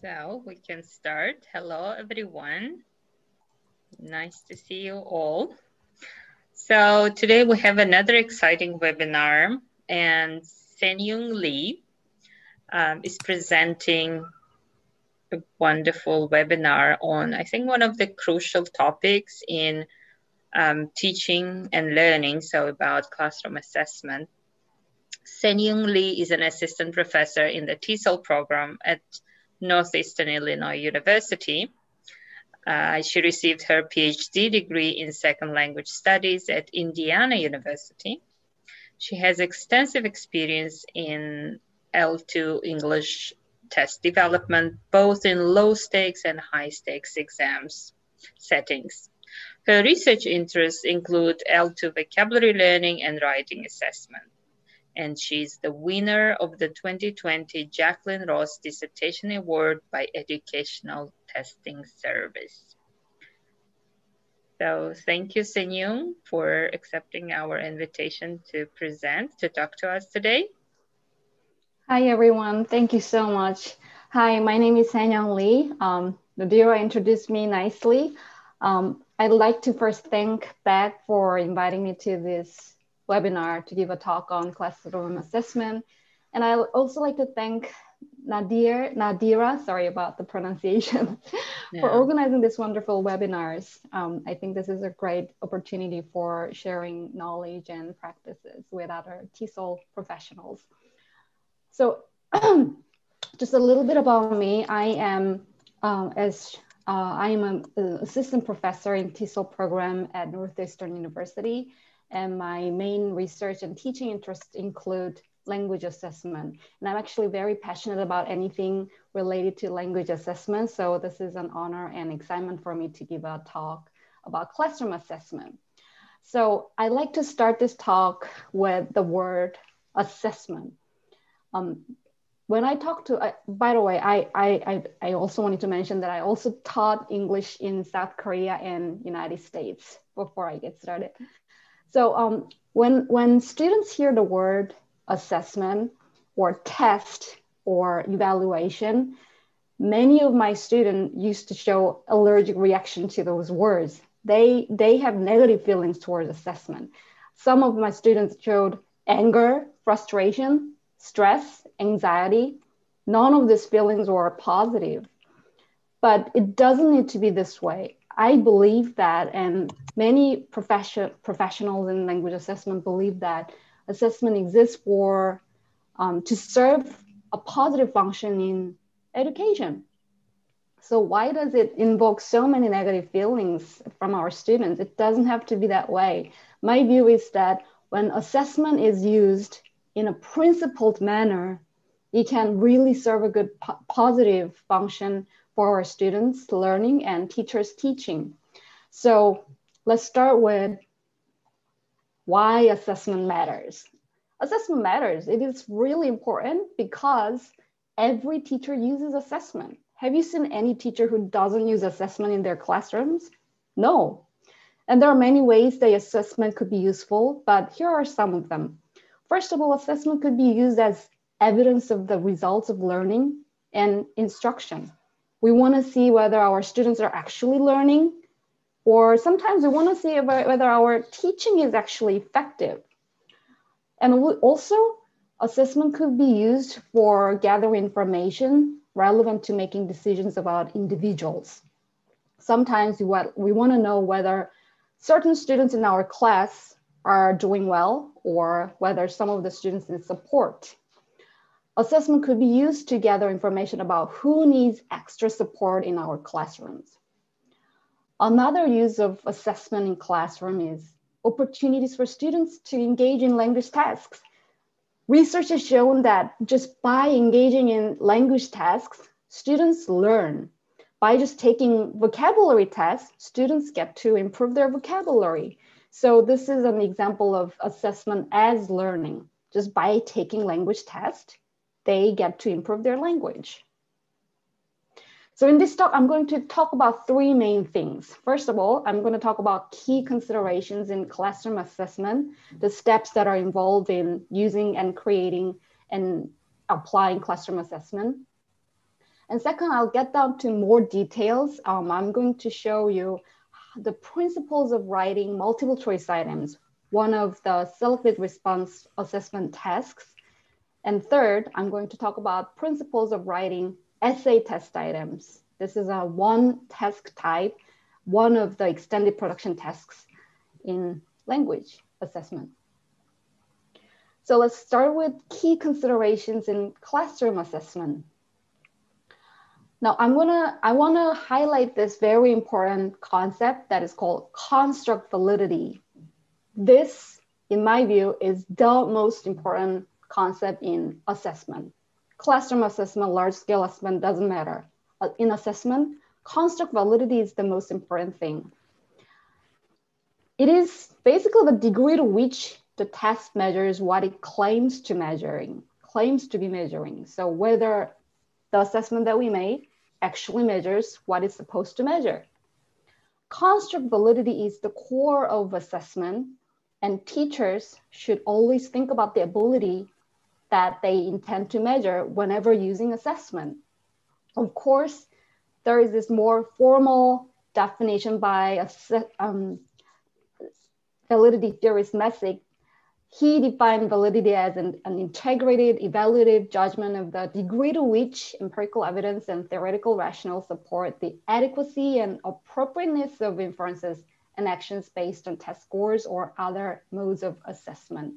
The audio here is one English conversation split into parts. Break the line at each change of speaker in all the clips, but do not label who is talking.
So we can start. Hello, everyone. Nice to see you all. So today we have another exciting webinar, and Senyung Lee is presenting a wonderful webinar on, I think, one of the crucial topics in teaching and learning, so about classroom assessment. Senyung Lee is an assistant professor in the TESOL program at Northeastern Illinois University. She received her PhD degree in second language studies at Indiana University. She has extensive experience in L2 English test development, both in low stakes and high stakes exams settings. Her research interests include L2 vocabulary learning and writing assessment. And she's the winner of the 2020 Jacqueline Ross Dissertation Award by Educational Testing Service. So thank you, Senyung, for accepting our invitation to present, to talk to us today.
Hi, everyone. Thank you so much. Hi, my name is Senyung Lee. Nadira introduced me nicely. I'd like to first thank BEC for inviting me to this webinar to give a talk on classroom assessment. And I'd also like to thank Nadira, sorry about the pronunciation, for organizing this wonderful webinars. I think this is a great opportunity for sharing knowledge and practices with other TESOL professionals. So just a little bit about me. I am an assistant professor in TESOL program at Northeastern University. And my main research and teaching interests include language assessment. And I'm actually very passionate about anything related to language assessment. So this is an honor and excitement for me to give a talk about classroom assessment. So I'd like to start this talk with the word assessment. When I talk to, by the way, I also wanted to mention that I also taught English in South Korea and United States before I get started. So when students hear the word assessment or test or evaluation, many of my students used to show allergic reaction to those words. They have negative feelings towards assessment. Some of my students showed anger, frustration, stress, anxiety. None of these feelings were positive, but it doesn't need to be this way. I believe that, and many professionals in language assessment believe that assessment exists for to serve a positive function in education. So why does it invoke so many negative feelings from our students? It doesn't have to be that way. My view is that when assessment is used in a principled manner, it can really serve a good positive function for our students learning and teachers teaching. So let's start with why assessment matters. Assessment matters. It is really important because every teacher uses assessment. Have you seen any teacher who doesn't use assessment in their classrooms? No. And there are many ways that assessment could be useful, but here are some of them. First of all, assessment could be used as evidence of the results of learning and instruction. We want to see whether our students are actually learning, or sometimes we want to see whether our teaching is actually effective. And also, assessment could be used for gathering information relevant to making decisions about individuals. Sometimes we want to know whether certain students in our class are doing well or whether some of the students need support. Assessment could be used to gather information about who needs extra support in our classrooms. Another use of assessment in classroom is opportunities for students to engage in language tasks. Research has shown that just by engaging in language tasks, students learn. By just taking vocabulary tests, students get to improve their vocabulary. So this is an example of assessment as learning. Just by taking language tests, they get to improve their language. So in this talk, I'm going to talk about three main things. First of all, I'm going to talk about key considerations in classroom assessment, the steps that are involved in using and creating and applying classroom assessment. And second, I'll get down to more details. I'm going to show you the principles of writing multiple choice items, one of the selected response assessment tasks. And third, I'm going to talk about principles of writing essay test items. This is a one task type, one of the extended production tasks in language assessment. So let's start with key considerations in classroom assessment. Now I wanna highlight this very important concept that is called construct validity. This, in my view, is the most important concept in assessment. Classroom assessment, large scale assessment, doesn't matter. In assessment, construct validity is the most important thing. It is basically the degree to which the test measures what it claims to be measuring. So whether the assessment that we made actually measures what it's supposed to measure. Construct validity is the core of assessment, and teachers should always think about the ability that they intend to measure whenever using assessment. Of course, there is this more formal definition by validity theorist Messick. He defined validity as an integrated, evaluative judgment of the degree to which empirical evidence and theoretical rationale support the adequacy and appropriateness of inferences and actions based on test scores or other modes of assessment.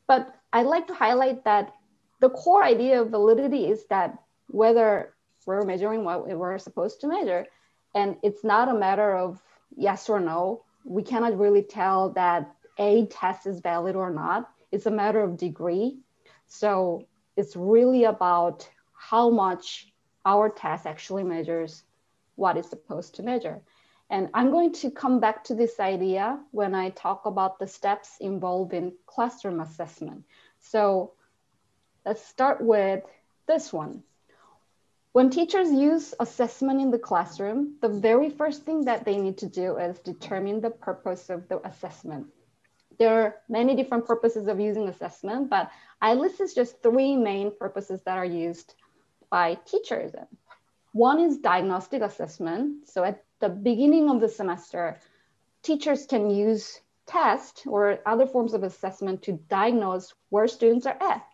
But I'd like to highlight that the core idea of validity is that whether we're measuring what we're supposed to measure, and it's not a matter of yes or no, we cannot really tell that a test is valid or not. It's a matter of degree. So it's really about how much our test actually measures what it's supposed to measure. And I'm going to come back to this idea when I talk about the steps involved in classroom assessment. So let's start with this one. When teachers use assessment in the classroom, the very first thing that they need to do is determine the purpose of the assessment. There are many different purposes of using assessment, but I listed just three main purposes that are used by teachers. One is diagnostic assessment. So at the beginning of the semester, teachers can use tests or other forms of assessment to diagnose where students are at.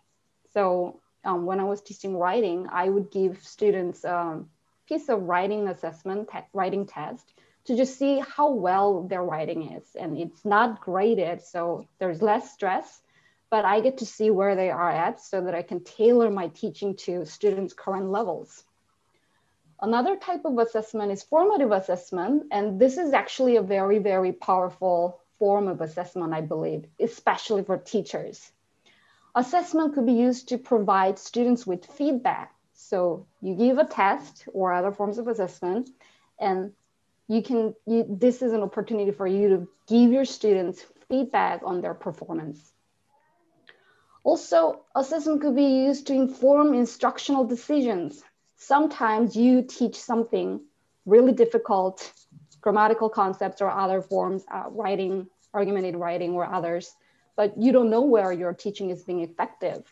So when I was teaching writing, I would give students a piece of writing assessment, writing test, to just see how well their writing is. And it's not graded, so there's less stress, but I get to see where they are at so that I can tailor my teaching to students' current levels. Another type of assessment is formative assessment. And this is actually a very, very powerful form of assessment, I believe, especially for teachers. Assessment could be used to provide students with feedback. So you give a test or other forms of assessment, and this is an opportunity for you to give your students feedback on their performance. Also, assessment could be used to inform instructional decisions. Sometimes you teach something really difficult, grammatical concepts or other forms, writing, argumentative writing or others, but you don't know where your teaching is being effective.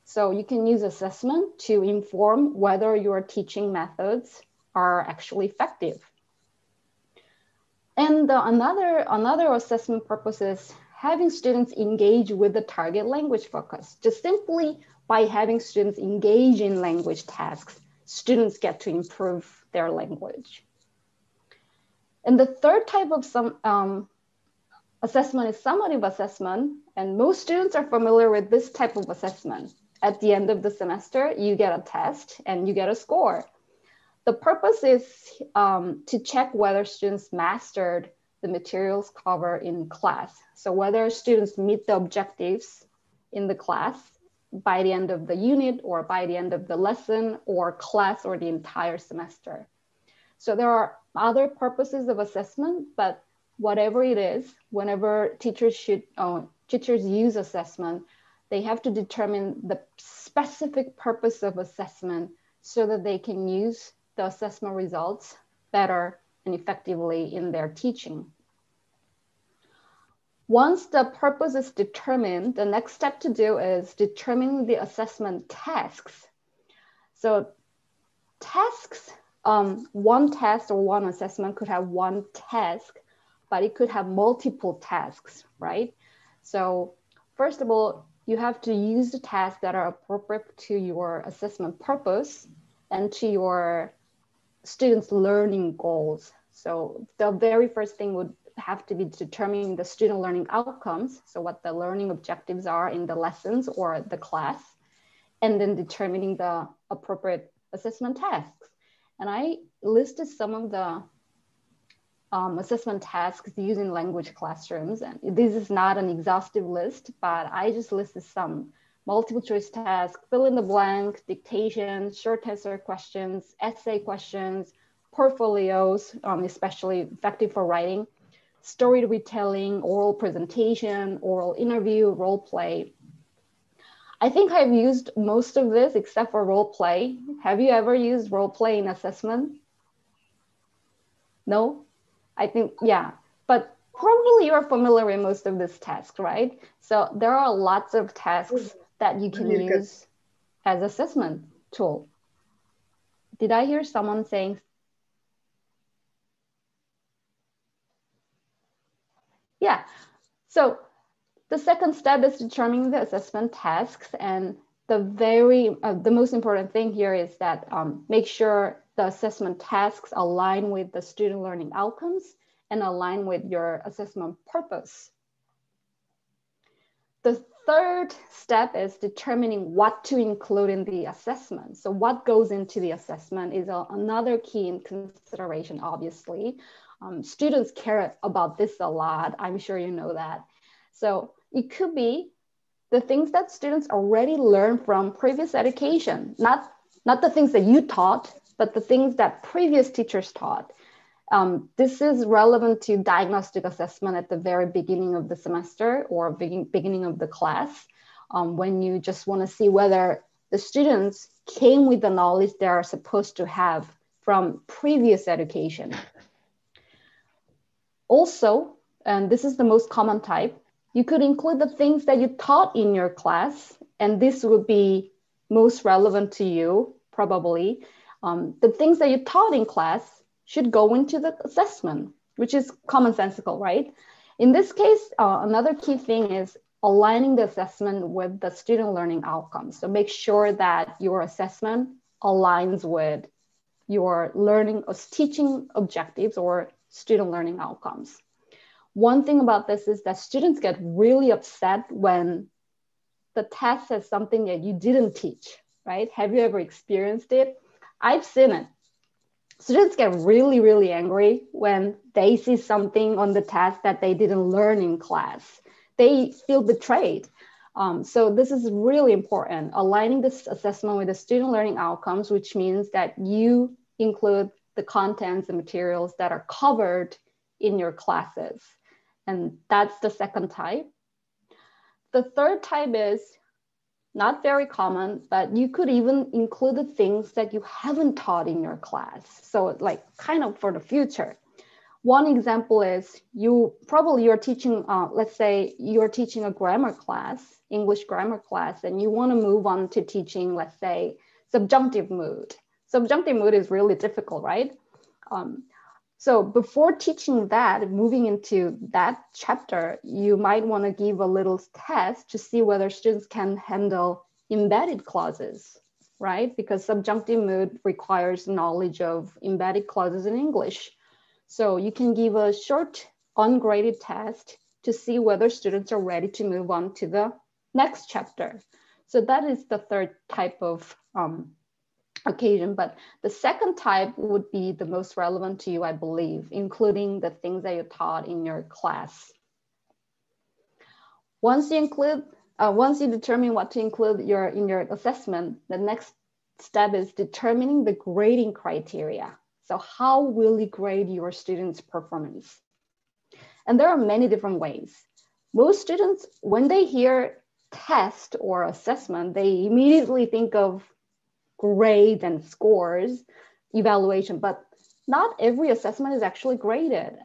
So you can use assessment to inform whether your teaching methods are actually effective. And another assessment purpose is having students engage with the target language focus. Just simply by having students engage in language tasks, students get to improve their language. And the third type of assessment is summative assessment. And most students are familiar with this type of assessment. At the end of the semester, you get a test and you get a score. The purpose is to check whether students mastered the materials covered in class. So whether students meet the objectives in the class by the end of the unit or by the end of the lesson or class or the entire semester. So there are other purposes of assessment, but whatever it is, whenever teachers use assessment, they have to determine the specific purpose of assessment so that they can use the assessment results better and effectively in their teaching. Once the purpose is determined, the next step to do is determining the assessment tasks. So tasks, one test or one assessment could have one task, but it could have multiple tasks, right? So first of all, you have to use the tasks that are appropriate to your assessment purpose and to your students' learning goals. So the very first thing would have to be determining the student learning outcomes, so what the learning objectives are in the lessons or the class, and then determining the appropriate assessment tasks. And I listed some of the assessment tasks used in language classrooms. And this is not an exhaustive list, but I just listed some: multiple choice tasks, fill in the blank, dictation, short answer questions, essay questions, portfolios, especially effective for writing, story retelling, oral presentation, oral interview, role play. I think I've used most of this except for role play. Have you ever used role play in assessment? No? I think, yeah, but probably you're familiar with most of this tasks, right? So there are lots of tasks that you can use as assessment tool. Did I hear someone saying? Yeah, so the second step is determining the assessment tasks, and the most important thing here is that make sure the assessment tasks align with the student learning outcomes and align with your assessment purpose. The third step is determining what to include in the assessment. So what goes into the assessment is another key consideration, obviously. Students care about this a lot. I'm sure you know that. So it could be the things that students already learned from previous education, not the things that you taught, but the things that previous teachers taught. This is relevant to diagnostic assessment at the very beginning of the semester or beginning of the class, when you just want to see whether the students came with the knowledge they are supposed to have from previous education. Also, and this is the most common type, you could include the things that you taught in your class, and this would be most relevant to you, probably. The things that you taught in class should go into the assessment, which is commonsensical, right? In this case, another key thing is aligning the assessment with the student learning outcomes. So make sure that your assessment aligns with your learning or teaching objectives or student learning outcomes. One thing about this is that students get really upset when the test says something that you didn't teach, right? Have you ever experienced it? I've seen it. Students get really, really angry when they see something on the test that they didn't learn in class. They feel betrayed. So this is really important, aligning this assessment with the student learning outcomes, which means that you include the contents and materials that are covered in your classes. And that's the second type. The third type is not very common, but you could even include the things that you haven't taught in your class. So like kind of for the future. One example is you're teaching, let's say you're teaching a grammar class, English grammar class, and you want to move on to teaching, let's say, subjunctive mood. Subjunctive mood is really difficult, right? So before teaching that, moving into that chapter, you might want to give a little test to see whether students can handle embedded clauses, right? Because subjunctive mood requires knowledge of embedded clauses in English. So you can give a short ungraded test to see whether students are ready to move on to the next chapter. So that is the third type of occasion, but the second type would be the most relevant to you, I believe, including the things that you taught in your class. Once you determine what to include in your assessment, the next step is determining the grading criteria. So how will you grade your students' performance? And there are many different ways. Most students, when they hear test or assessment, they immediately think of grades and scores, evaluation, but not every assessment is actually graded.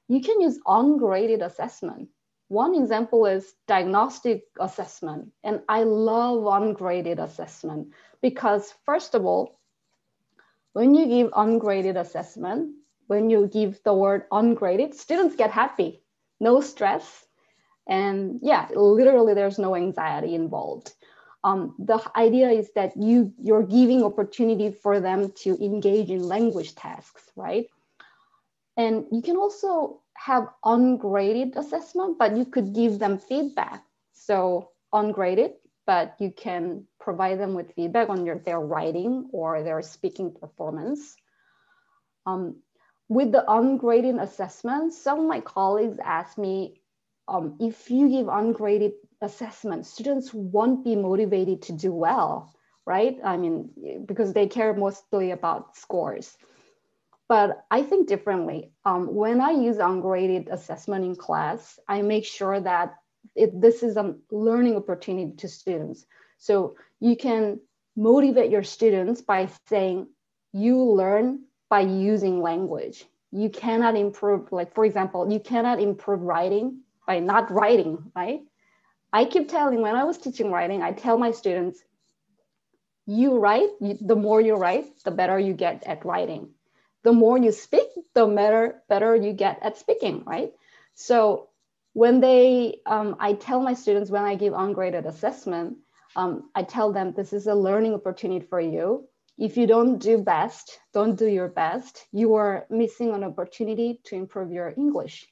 You can use ungraded assessment. One example is diagnostic assessment. And I love ungraded assessment because first of all, When you give ungraded assessment, when you give the word ungraded, students get happy, no stress. And yeah, literally there's no anxiety involved. The idea is that you're giving opportunity for them to engage in language tasks, right? And you can also have ungraded assessment, but you could give them feedback. So ungraded, but you can provide them with feedback on their writing or their speaking performance. With the ungraded assessment, some of my colleagues asked me, if you give ungraded assessment, students won't be motivated to do well, right? I mean, because they care mostly about scores. But I think differently. When I use ungraded assessment in class, I make sure that this is a learning opportunity to students. So you can motivate your students by saying, you learn by using language. You cannot improve, like for example, you cannot improve writing by not writing, right? I keep telling, when I was teaching writing, I tell my students, you write, the more you write, the better you get at writing. The more you speak, the better you get at speaking, right? So when I tell my students, when I give ungraded assessment, I tell them this is a learning opportunity for you. If you don't do your best, you are missing an opportunity to improve your English.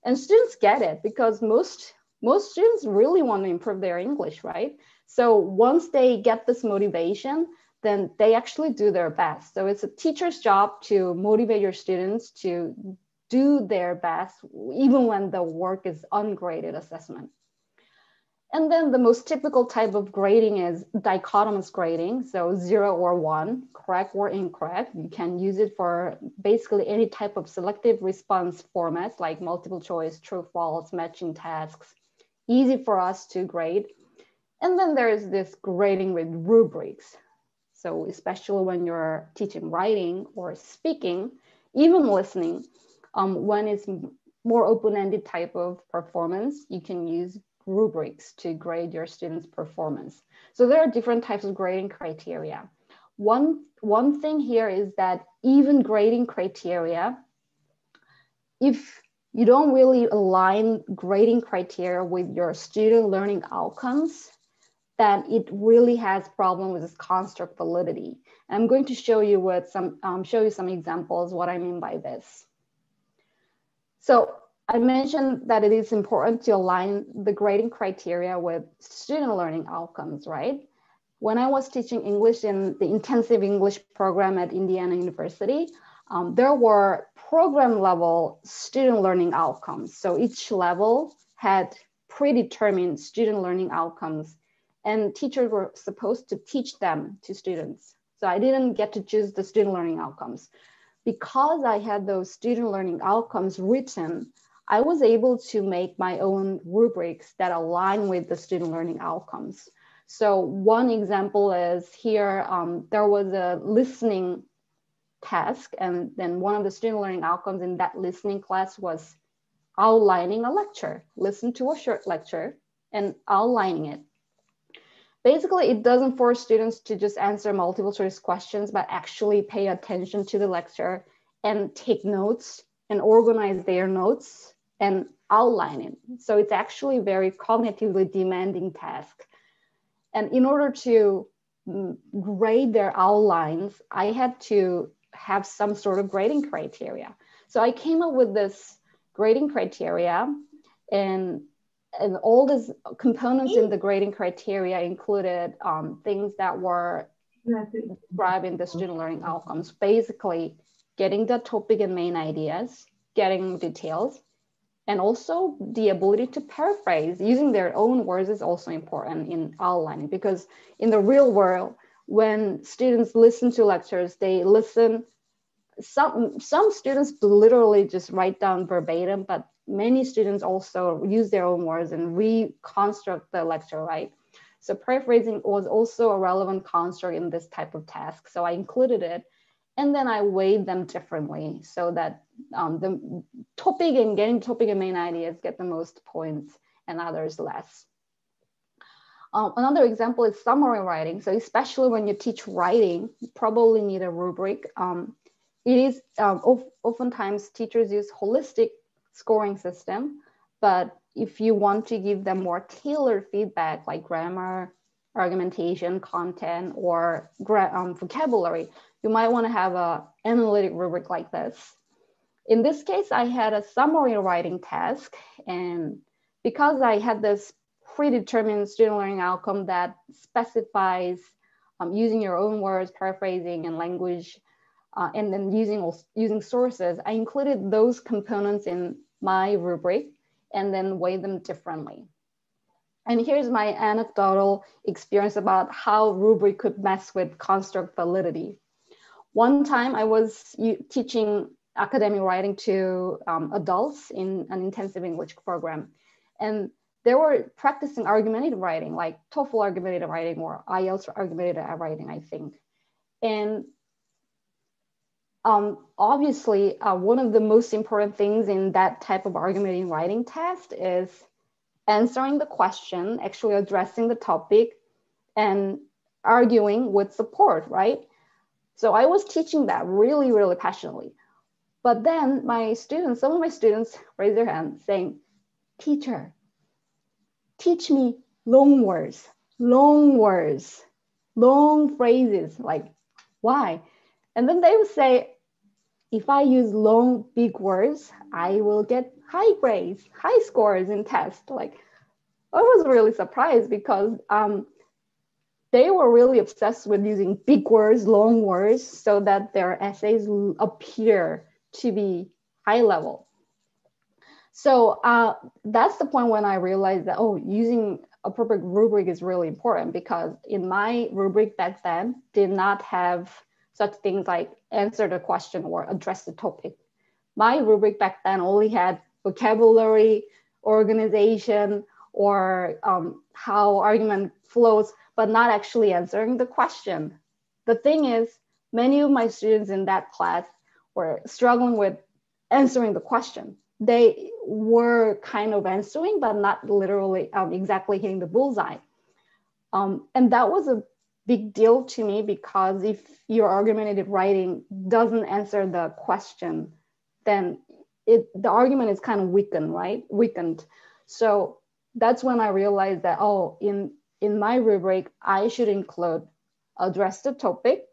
And students get it because most students really want to improve their English, right? So once they get this motivation, then they actually do their best. So it's a teacher's job to motivate your students to do their best, even when the work is ungraded assessment. And then the most typical type of grading is dichotomous grading. So 0 or 1, correct or incorrect. You can use it for basically any type of selective response formats like multiple choice, true, false, matching tasks. Easy for us to grade. And then there's this grading with rubrics. So especially when you're teaching writing or speaking, even listening, when it's more open-ended type of performance, you can use rubrics to grade your students' performance. So there are different types of grading criteria. One thing here is that even grading criteria, if you don't really align grading criteria with your student learning outcomes, then it really has problem with this construct validity. I'm going to show you some examples what I mean by this. So I mentioned that it is important to align the grading criteria with student learning outcomes, right? When I was teaching English in the intensive English program at Indiana University, there were program level student learning outcomes. So each level had predetermined student learning outcomes, and teachers were supposed to teach them to students. So I didn't get to choose the student learning outcomes. Because I had those student learning outcomes written, I was able to make my own rubrics that align with the student learning outcomes. So one example is here, there was a listening task, and then one of the student learning outcomes in that listening class was outlining a lecture. Listen to a short lecture and outlining it. Basically, it doesn't force students to just answer multiple choice questions, but actually pay attention to the lecture and take notes and organize their notes and outline it. So it's actually a very cognitively demanding task. And in order to grade their outlines, I had to have some sort of grading criteria. So I came up with this grading criteria, and all these components in the grading criteria included things that were described in the student learning outcomes. Basically, getting the topic and main ideas, getting details, and also the ability to paraphrase. Using their own words is also important in outlining, because in the real world, when students listen to lectures, they listen. Some students literally just write down verbatim, but many students also use their own words and reconstruct the lecture, right? So paraphrasing was also a relevant construct in this type of task. So I included it, and then I weighed them differently so that the topic and main ideas get the most points and others less. Another example is summary writing. So especially when you teach writing, you probably need a rubric. It is oftentimes teachers use holistic scoring system, but if you want to give them more tailored feedback like grammar, argumentation, content, or vocabulary, you might want to have an analytic rubric like this. In this case, I had a summary writing task, and because I had this predetermined student learning outcome that specifies using your own words, paraphrasing, and language, and then using sources, I included those components in my rubric and then weighed them differently. And here's my anecdotal experience about how rubric could mess with construct validity. One time I was teaching academic writing to adults in an intensive English program, and they were practicing argumentative writing, like TOEFL argumentative writing or IELTS argumentative writing, I think. And obviously, one of the most important things in that type of argumentative writing test is answering the question, actually addressing the topic, and arguing with support, right? So I was teaching that really, really passionately. But then some of my students raised their hand saying, "Teacher, teach me long words, long phrases." Like, why? And then they would say, if I use long, big words, I will get high grades, high scores in tests. Like, I was really surprised because they were really obsessed with using big words, long words, so that their essays appear to be high level. So that's the point when I realized that, using appropriate rubric is really important, because in my rubric back then did not have such things like answer the question or address the topic. My rubric back then only had vocabulary, organization, or how argument flows, but not actually answering the question. The thing is, many of my students in that class were struggling with answering the question. They were kind of answering, but not literally exactly hitting the bullseye. And that was a big deal to me, because if your argumentative writing doesn't answer the question, then the argument is kind of weakened, right? So that's when I realized that, in my rubric, I should include address the topic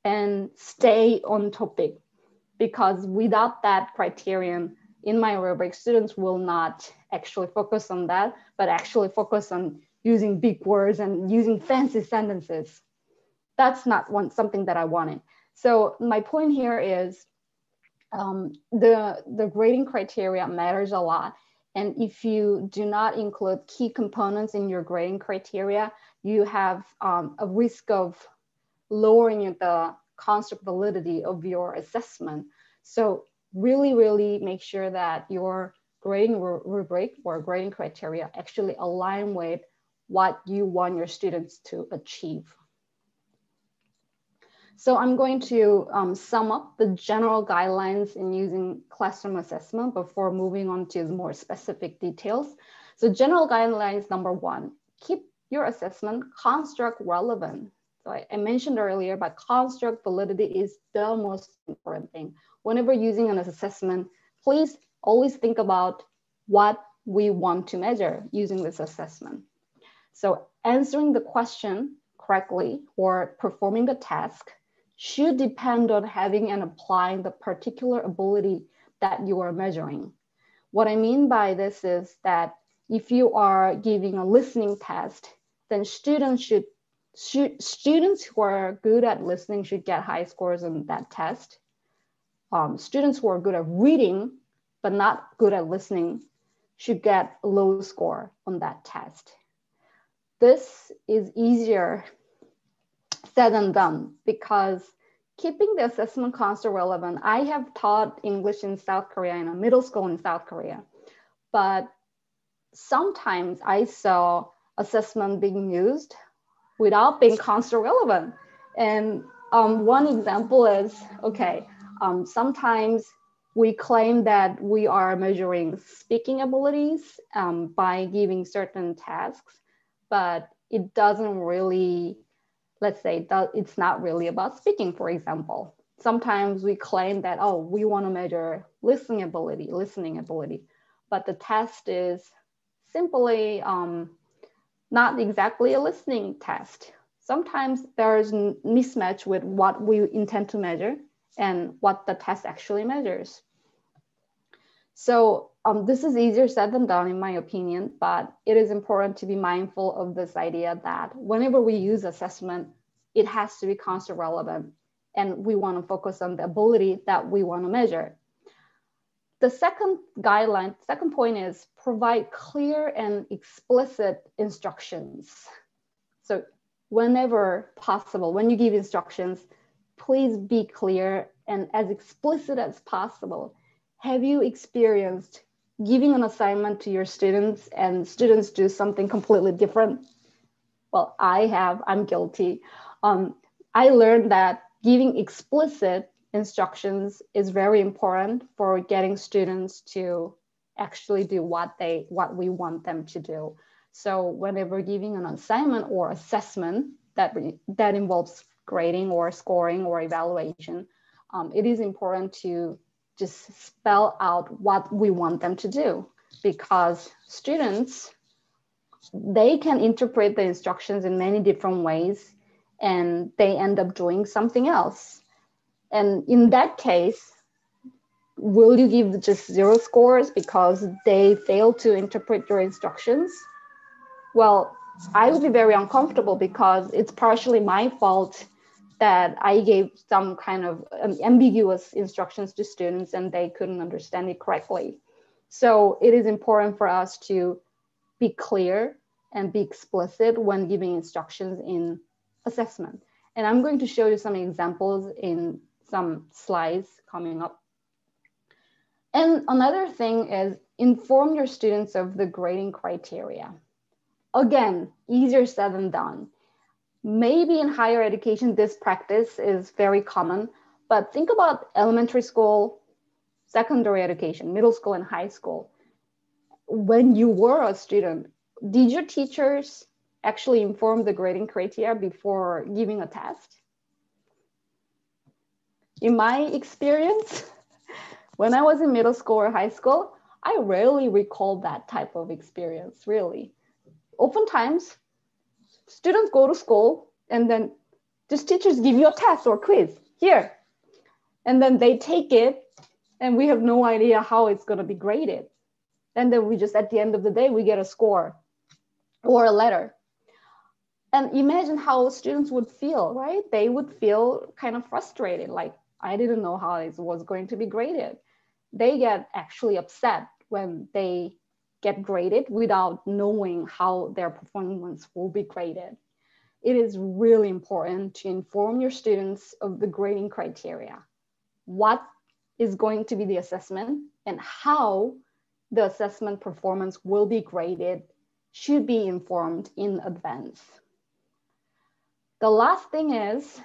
and stay on topic, because without that criterion in my rubric, students will not actually focus on that, but actually focus on using big words and using fancy sentences. That's not something that I wanted. So my point here is the grading criteria matters a lot. And if you do not include key components in your grading criteria, you have a risk of lowering the construct validity of your assessment. So really, really make sure that your grading rubric or grading criteria actually align with what you want your students to achieve. So I'm going to sum up the general guidelines in using classroom assessment before moving on to more specific details. So general guidelines, number one, keep your assessment construct relevant. So I mentioned earlier, but construct validity is the most important thing. Whenever using an assessment, please always think about what we want to measure using this assessment. So answering the question correctly or performing the task should depend on having and applying the particular ability that you are measuring. What I mean by this is that if you are giving a listening test, then students who are good at listening should get high scores on that test. Students who are good at reading but not good at listening should get a low score on that test. This is easier said than done, because keeping the assessment construct relevant, I have taught English in South Korea, in a middle school in South Korea, but sometimes I saw assessment being used without being construct relevant. And one example is, sometimes we claim that we are measuring speaking abilities by giving certain tasks, but it doesn't really, let's say, it's not really about speaking, for example. Sometimes we claim that, oh, we want to measure listening ability, but the test is simply not exactly a listening test. Sometimes there's a mismatch with what we intend to measure and what the test actually measures. So this is easier said than done, in my opinion, but it is important to be mindful of this idea that whenever we use assessment, it has to be concept relevant, and we want to focus on the ability that we want to measure. The second point is provide clear and explicit instructions. So whenever possible, when you give instructions, please be clear and as explicit as possible. Have you experienced giving an assignment to your students and students do something completely different? Well, I have, I'm guilty. I learned that giving explicit instructions is very important for getting students to actually do what we want them to do. So whenever giving an assignment or assessment that involves grading or scoring or evaluation, it is important to just spell out what we want them to do, because students, they can interpret the instructions in many different ways and they end up doing something else. And in that case, will you give just 0 scores because they failed to interpret your instructions? Well, I would be very uncomfortable because it's partially my fault that I gave some kind of ambiguous instructions to students and they couldn't understand it correctly. So it is important for us to be clear and be explicit when giving instructions in assessment. And I'm going to show you some examples in some slides coming up. And another thing is inform your students of the grading criteria. Again, easier said than done. Maybe in higher education, this practice is very common, but think about elementary school, secondary education, middle school and high school. When you were a student, did your teachers actually inform the grading criteria before giving a test? In my experience, when I was in middle school or high school, I rarely recall that type of experience, really. Oftentimes, students go to school and then just teachers give you a test or quiz here. And then they take it and we have no idea how it's going to be graded. And then we just, at the end of the day, we get a score or a letter. And imagine how students would feel, right? They would feel kind of frustrated, like, I didn't know how it was going to be graded. They get actually upset when they get graded without knowing how their performance will be graded. It is really important to inform your students of the grading criteria, what is going to be the assessment, and how the assessment performance will be graded should be informed in advance. The last thing is,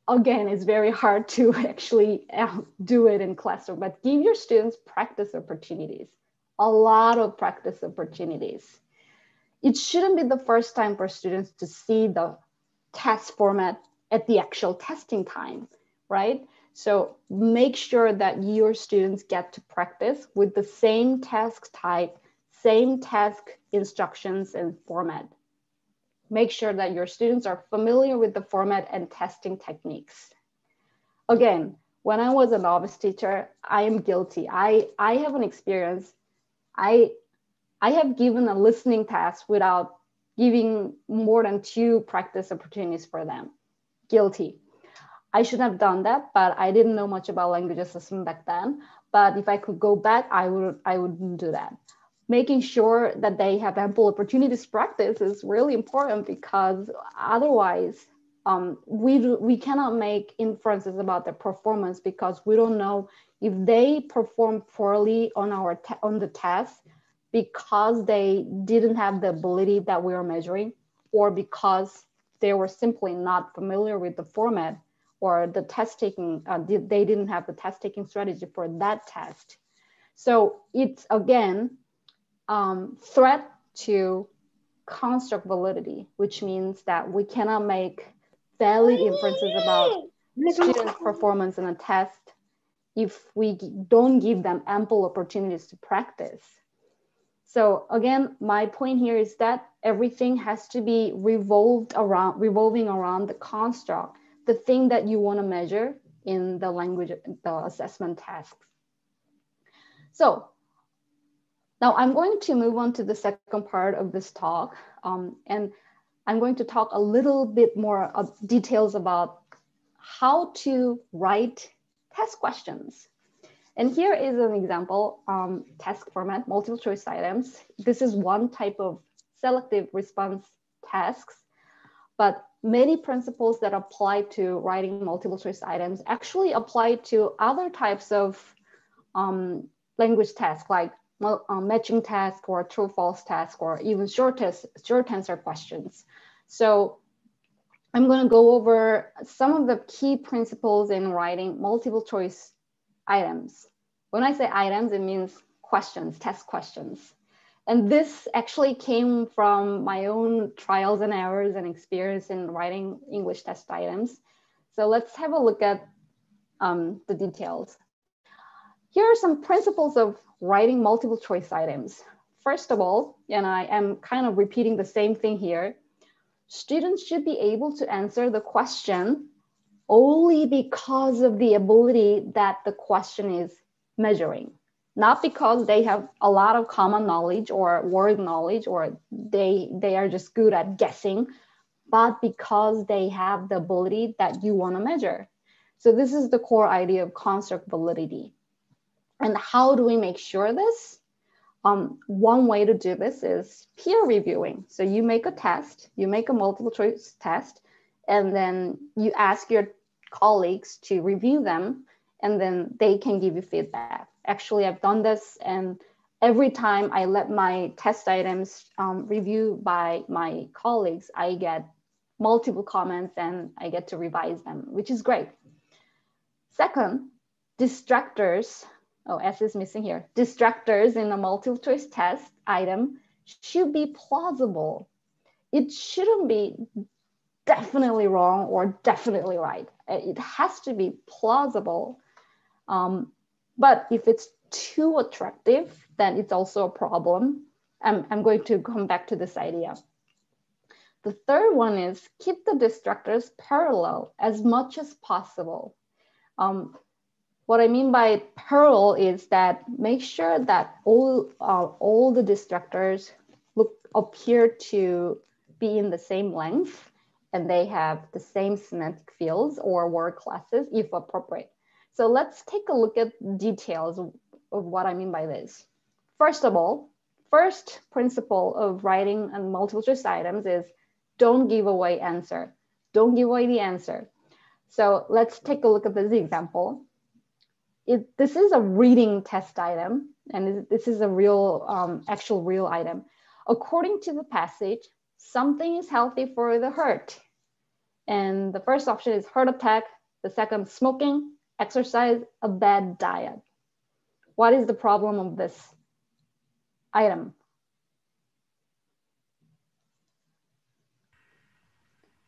again, it's very hard to actually do it in classroom, but give your students practice opportunities, a lot of practice opportunities. It shouldn't be the first time for students to see the test format at the actual testing time, right? So make sure that your students get to practice with the same task type, same task instructions and format. Make sure that your students are familiar with the format and testing techniques. Again, when I was a novice teacher, I am guilty. I have an experience. I have given a listening task without giving more than 2 practice opportunities for them. Guilty. I should have done that, but I didn't know much about language assessment back then. But if I could go back, I wouldn't do that. Making sure that they have ample opportunities to practice is really important, because otherwise we cannot make inferences about their performance, because we don't know if they perform poorly on the test because they didn't have the ability that we are measuring, or because they were simply not familiar with the format, or the test taking, they didn't have the test taking strategy for that test. So it's, again, threat to construct validity, which means that we cannot make valid inferences about students' performance in a test if we don't give them ample opportunities to practice. So again, my point here is that everything has to be revolving around the construct, the thing that you want to measure in the assessment tasks. So now I'm going to move on to the second part of this talk, and I'm going to talk a little bit more details about how to write test questions. And here is an example, task format, multiple choice items. This is one type of selective response tasks, but many principles that apply to writing multiple choice items actually apply to other types of language tasks, like matching task or true false task, or even short answer questions. So I'm going to go over some of the key principles in writing multiple choice items. When I say items, it means questions, test questions. And this actually came from my own trials and errors and experience in writing English test items. So let's have a look at the details. Here are some principles of writing multiple choice items. First of all, and I am kind of repeating the same thing here, students should be able to answer the question only because of the ability that the question is measuring, not because they have a lot of common knowledge or word knowledge, or they are just good at guessing, but because they have the ability that you want to measure. So this is the core idea of construct validity. And how do we make sure this? One way to do this is peer reviewing. So you make a test, you make a multiple choice test, and then you ask your colleagues to review them, and then they can give you feedback. Actually, I've done this, and every time I let my test items review by my colleagues, I get multiple comments and I get to revise them, which is great. Second, distractors. Oh, S is missing here. Distractors in a multiple choice test item should be plausible. It shouldn't be definitely wrong or definitely right. It has to be plausible. But if it's too attractive, then it's also a problem. I'm going to come back to this idea. The third one is keep the distractors parallel as much as possible. What I mean by parallel is that make sure that all the distractors appear to be in the same length, and they have the same semantic fields or word classes if appropriate. So let's take a look at details of what I mean by this. First of all, first principle of writing and multiple choice items is don't give away answer. Don't give away the answer. So let's take a look at this example. This is a reading test item, and this is a real, actual real item. According to the passage, something is healthy for the heart. And the first option is heart attack. The second, smoking, exercise, a bad diet. What is the problem of this item?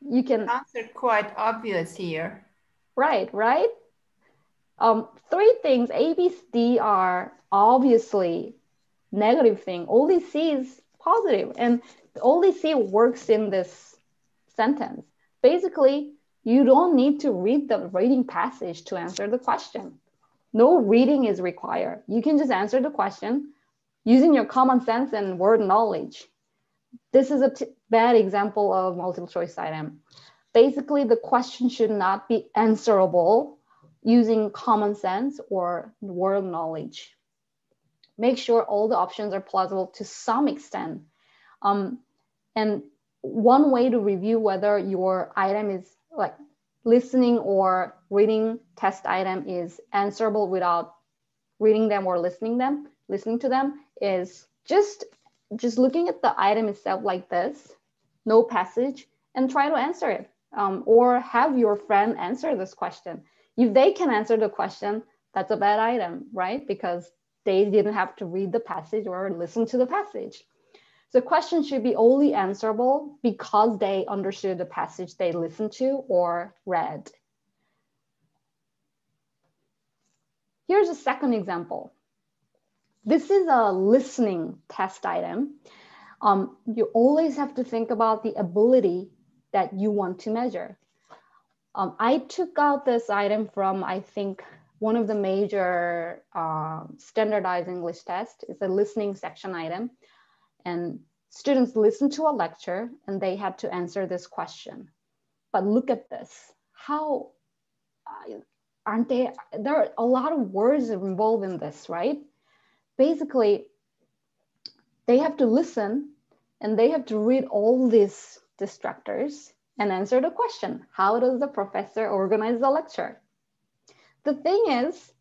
You can
answer quite obvious here.
Right. Three things, A, B, D are obviously negative thing. Only C is positive, and only C works in this sentence. Basically, you don't need to read the reading passage to answer the question. No reading is required. You can just answer the question using your common sense and word knowledge. This is a bad example of multiple choice item. Basically, the question should not be answerable using common sense or word knowledge. Make sure all the options are plausible to some extent. And one way to review whether your item is like listening or reading test item is answerable without reading them or listening to them is just looking at the item itself like this, no passage, and try to answer it. Or have your friend answer this question. If they can answer the question, that's a bad item, right? Because they didn't have to read the passage or listen to the passage. The question should be only answerable because they understood the passage they listened to or read. Here's a second example. This is a listening test item. You always have to think about the ability that you want to measure. I took out this item from, I think, one of the major standardized English tests. It's a listening section item. And students listened to a lecture and they had to answer this question. But look at this. How aren't they? There are a lot of words involved in this, right? Basically, they have to listen and they have to read all these distractors and answer the question. How does the professor organize the lecture? The thing is,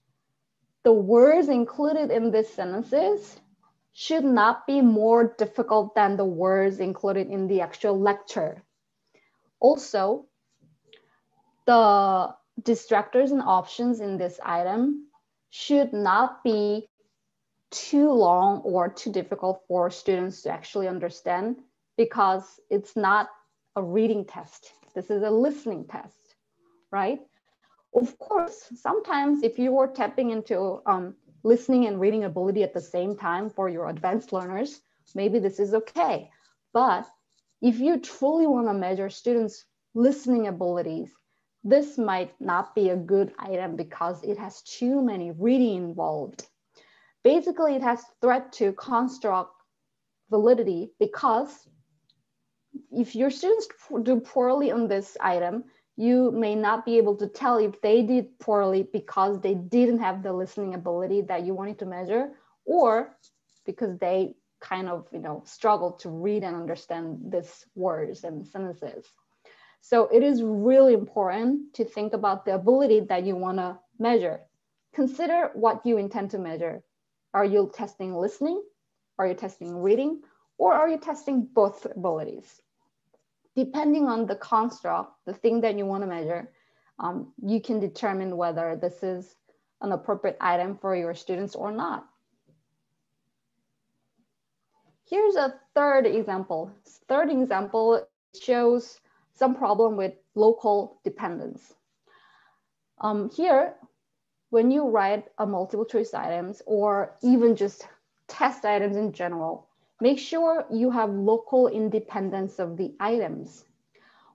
the words included in these sentences should not be more difficult than the words included in the actual lecture. Also, the distractors and options in this item should not be too long or too difficult for students to actually understand, because it's not a reading test. This is a listening test, right? Of course, sometimes if you were tapping into listening and reading ability at the same time for your advanced learners, maybe this is okay. But if you truly want to measure students' listening abilities, this might not be a good item because it has too many reading involved. Basically, it has threat to construct validity, because if your students do poorly on this item, you may not be able to tell if they did poorly because they didn't have the listening ability that you wanted to measure, or because they kind of, struggled to read and understand these words and sentences. So it is really important to think about the ability that you want to measure. Consider what you intend to measure. Are you testing listening? Are you testing reading? Or are you testing both abilities? Depending on the construct, the thing that you want to measure, you can determine whether this is an appropriate item for your students or not. Here's a third example. Third example shows some problem with local dependence. Here, when you write a multiple choice items or even just test items in general, make sure you have local independence of the items.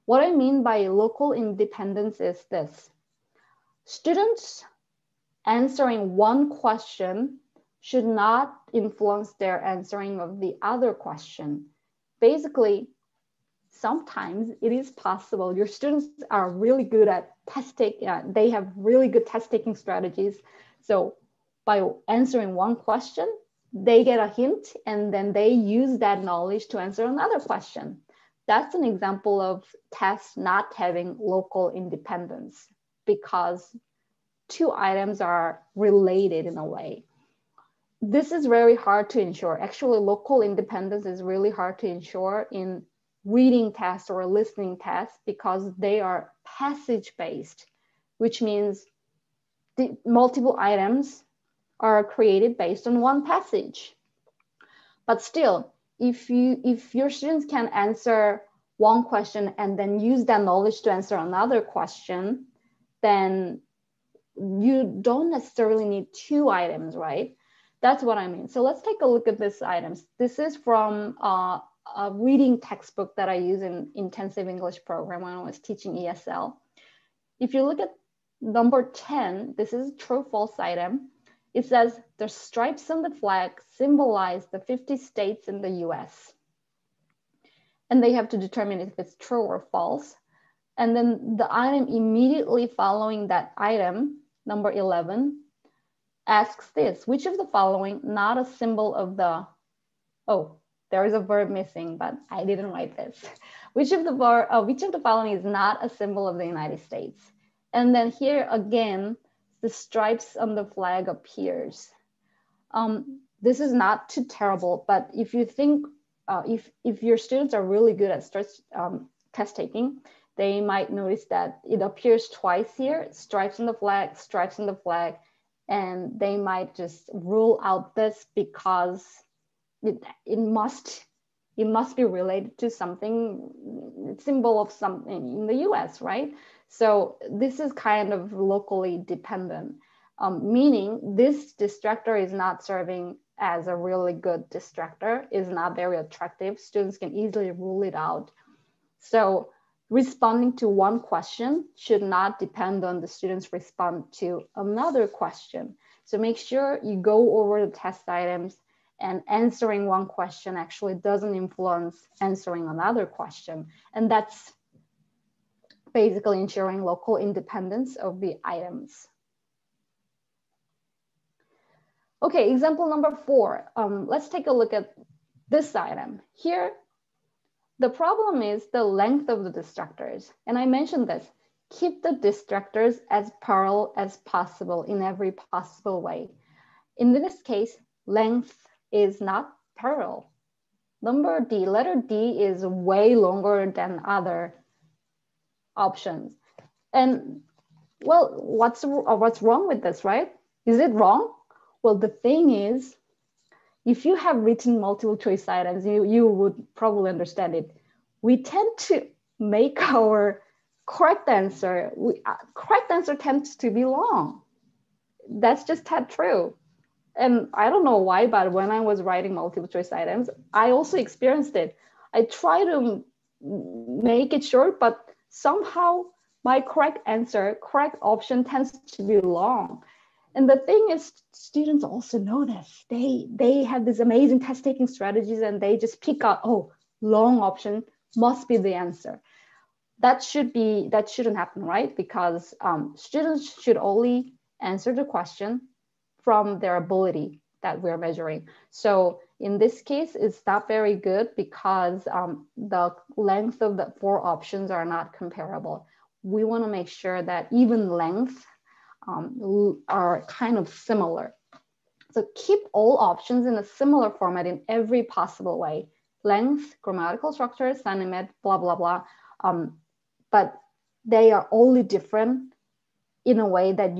What I mean by local independence is this. Students answering one question should not influence their answering of the other question. Basically, sometimes it is possible your students are really good at test taking, they have really good test taking strategies. So by answering one question, they get a hint and then they use that knowledge to answer another question. That's an example of tests not having local independence because two items are related in a way. This is very hard to ensure. Actually, local independence is really hard to ensure in reading tests or listening tests because they are passage-based, which means the multiple items are created based on one passage. But still, if your students can answer one question and then use that knowledge to answer another question, then you don't necessarily need two items, right? That's what I mean. So let's take a look at these items. This is from a reading textbook that I use in intensive English program when I was teaching ESL. If you look at number 10, this is a true false item. It says the stripes on the flag symbolize the 50 states in the US. And they have to determine if it's true or false. And then the item immediately following that item, number 11, asks this: which of the following not a symbol of the, oh, there is a verb missing, but I didn't write this. Which of the following is not a symbol of the United States? And then here again, the stripes on the flag appears. This is not too terrible, but if you think, if your students are really good at test taking, they might notice that it appears twice here, stripes on the flag, and they might just rule out this because it must It must be related to something, symbol of something in the US, right? So this is kind of locally dependent, meaning this distractor is not serving as a really good distractor, is not very attractive. Students can easily rule it out. So responding to one question should not depend on the students respond to another question. So make sure you go over the test items, and answering one question actually doesn't influence answering another question. And that's basically ensuring local independence of the items. Okay, example number 4. Let's take a look at this item. Here, the problem is the length of the distractors. And I mentioned this, keep the distractors as parallel as possible in every possible way. In this case, length is not parallel. Letter D is way longer than other options. And well, what's wrong with this, right? Is it wrong? Well, the thing is, if you have written multiple choice items, you would probably understand it. We tend to make our correct answer tends to be long. That's just that true. And I don't know why, but when I was writing multiple choice items, I also experienced it. I try to make it short, but somehow my correct option tends to be long. And the thing is, students also know this. They have these amazing test taking strategies and they just pick out, oh, long option must be the answer. That shouldn't happen, right? Because students should only answer the question from their ability that we're measuring. So in this case, it's not very good because the length of the 4 options are not comparable. We want to make sure that even length are kind of similar. So keep all options in a similar format in every possible way. Length, grammatical structure, sentiment, blah, blah, blah. But they are only different in a way that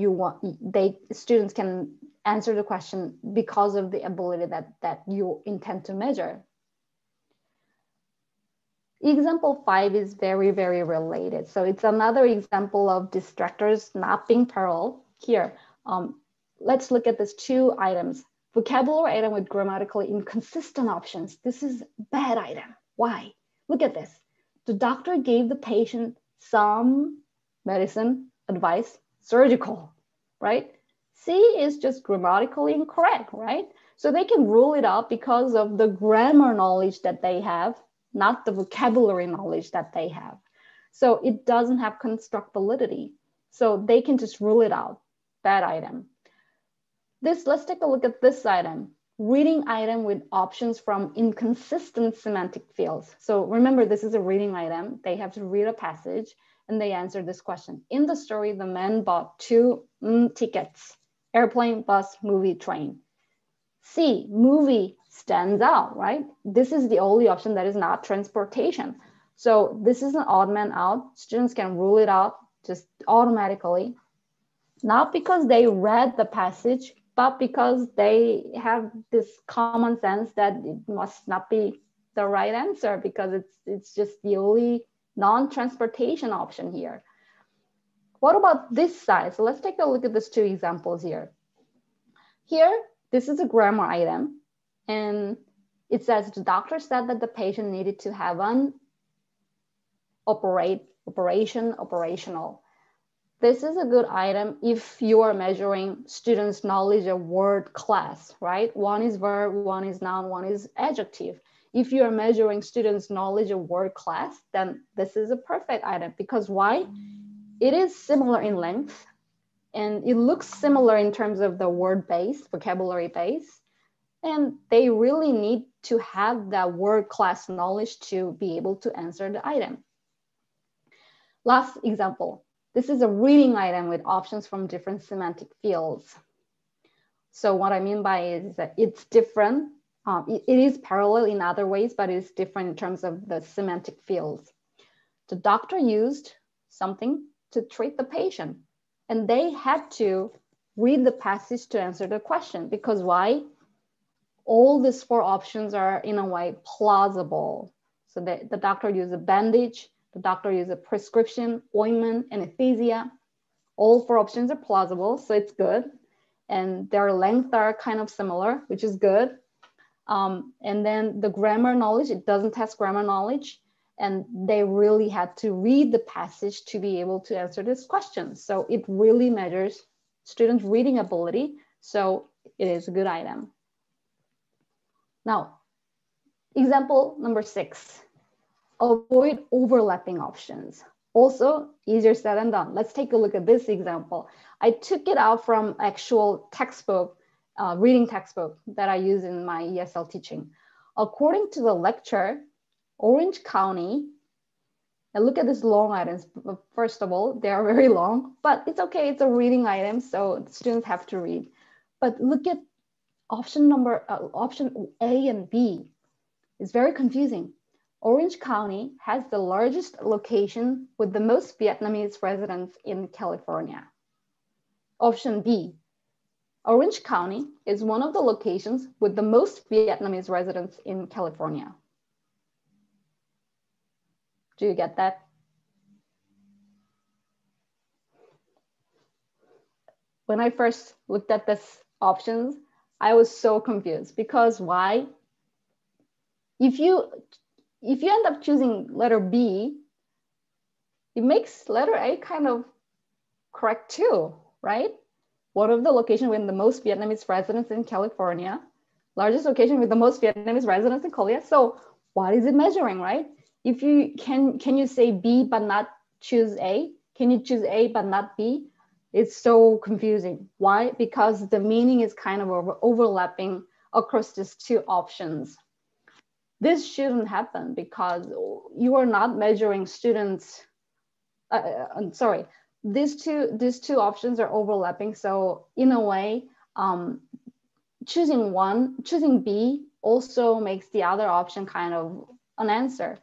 students can answer the question because of the ability that you intend to measure. Example 5 is very, very related. So it's another example of distractors not being parallel. Here, let's look at these 2 items. Vocabulary item with grammatically inconsistent options. This is a bad item. Why? Look at this. The doctor gave the patient some medicine, advice, surgical, right? C is just grammatically incorrect, right? So they can rule it out because of the grammar knowledge that they have, not the vocabulary knowledge that they have. So it doesn't have constructibility. So they can just rule it out, bad item. Let's take a look at this item, reading item with options from inconsistent semantic fields. So remember, this is a reading item. They have to read a passage and they answer this question. In the story, the man bought 2 tickets, airplane, bus, movie, train. C, movie stands out, right? This is the only option that is not transportation. So this is an odd man out. Students can rule it out just automatically, not because they read the passage, but because they have this common sense that it must not be the right answer because it's just the only non-transportation option here. What about this side? So let's take a look at these 2 examples here. Here, this is a grammar item, and it says the doctor said that the patient needed to have an operational. This is a good item if you are measuring students' knowledge of word class, right? One is verb, one is noun, one is adjective. If you are measuring students' knowledge of word class, then this is a perfect item because why? It is similar in length and it looks similar in terms of the word base, vocabulary base. And they really need to have that word class knowledge to be able to answer the item. Last example. This is a reading item with options from different semantic fields. So what I mean by it is that it's different. It is parallel in other ways, but it's different in terms of the semantic fields. The doctor used something to treat the patient, and they had to read the passage to answer the question because why? all these 4 options are in a way plausible. So the doctor used a bandage, the doctor used a prescription, ointment, anesthesia. All 4 options are plausible, so it's good. And their length are kind of similar, which is good. And then the grammar knowledge, it doesn't test grammar knowledge. And they really had to read the passage to be able to answer this question. So it really measures students' reading ability. So it is a good item. Now, example number 6, avoid overlapping options. Also easier said than done. Let's take a look at this example. I took it out from actual textbook, reading textbook that I use in my ESL teaching. According to the lecture, Orange County, and look at these long items. First of all, they are very long, but it's okay. It's a reading item, so students have to read. But look at option A and B. It's very confusing. Orange County has the largest location with the most Vietnamese residents in California. Option B, Orange County is one of the locations with the most Vietnamese residents in California. Do you get that? When I first looked at these options, I was so confused because why? If you end up choosing letter B, it makes letter A kind of correct too, right? One of the locations with the most Vietnamese residents in California, largest location with the most Vietnamese residents in Korea. So what is it measuring, right? If you can you say B but not choose A? Can you choose A but not B? It's so confusing. Why? Because the meaning is kind of overlapping across these 2 options. This shouldn't happen because you are not measuring students. I'm sorry, these two options are overlapping. So in a way, choosing B also makes the other option kind of an answer.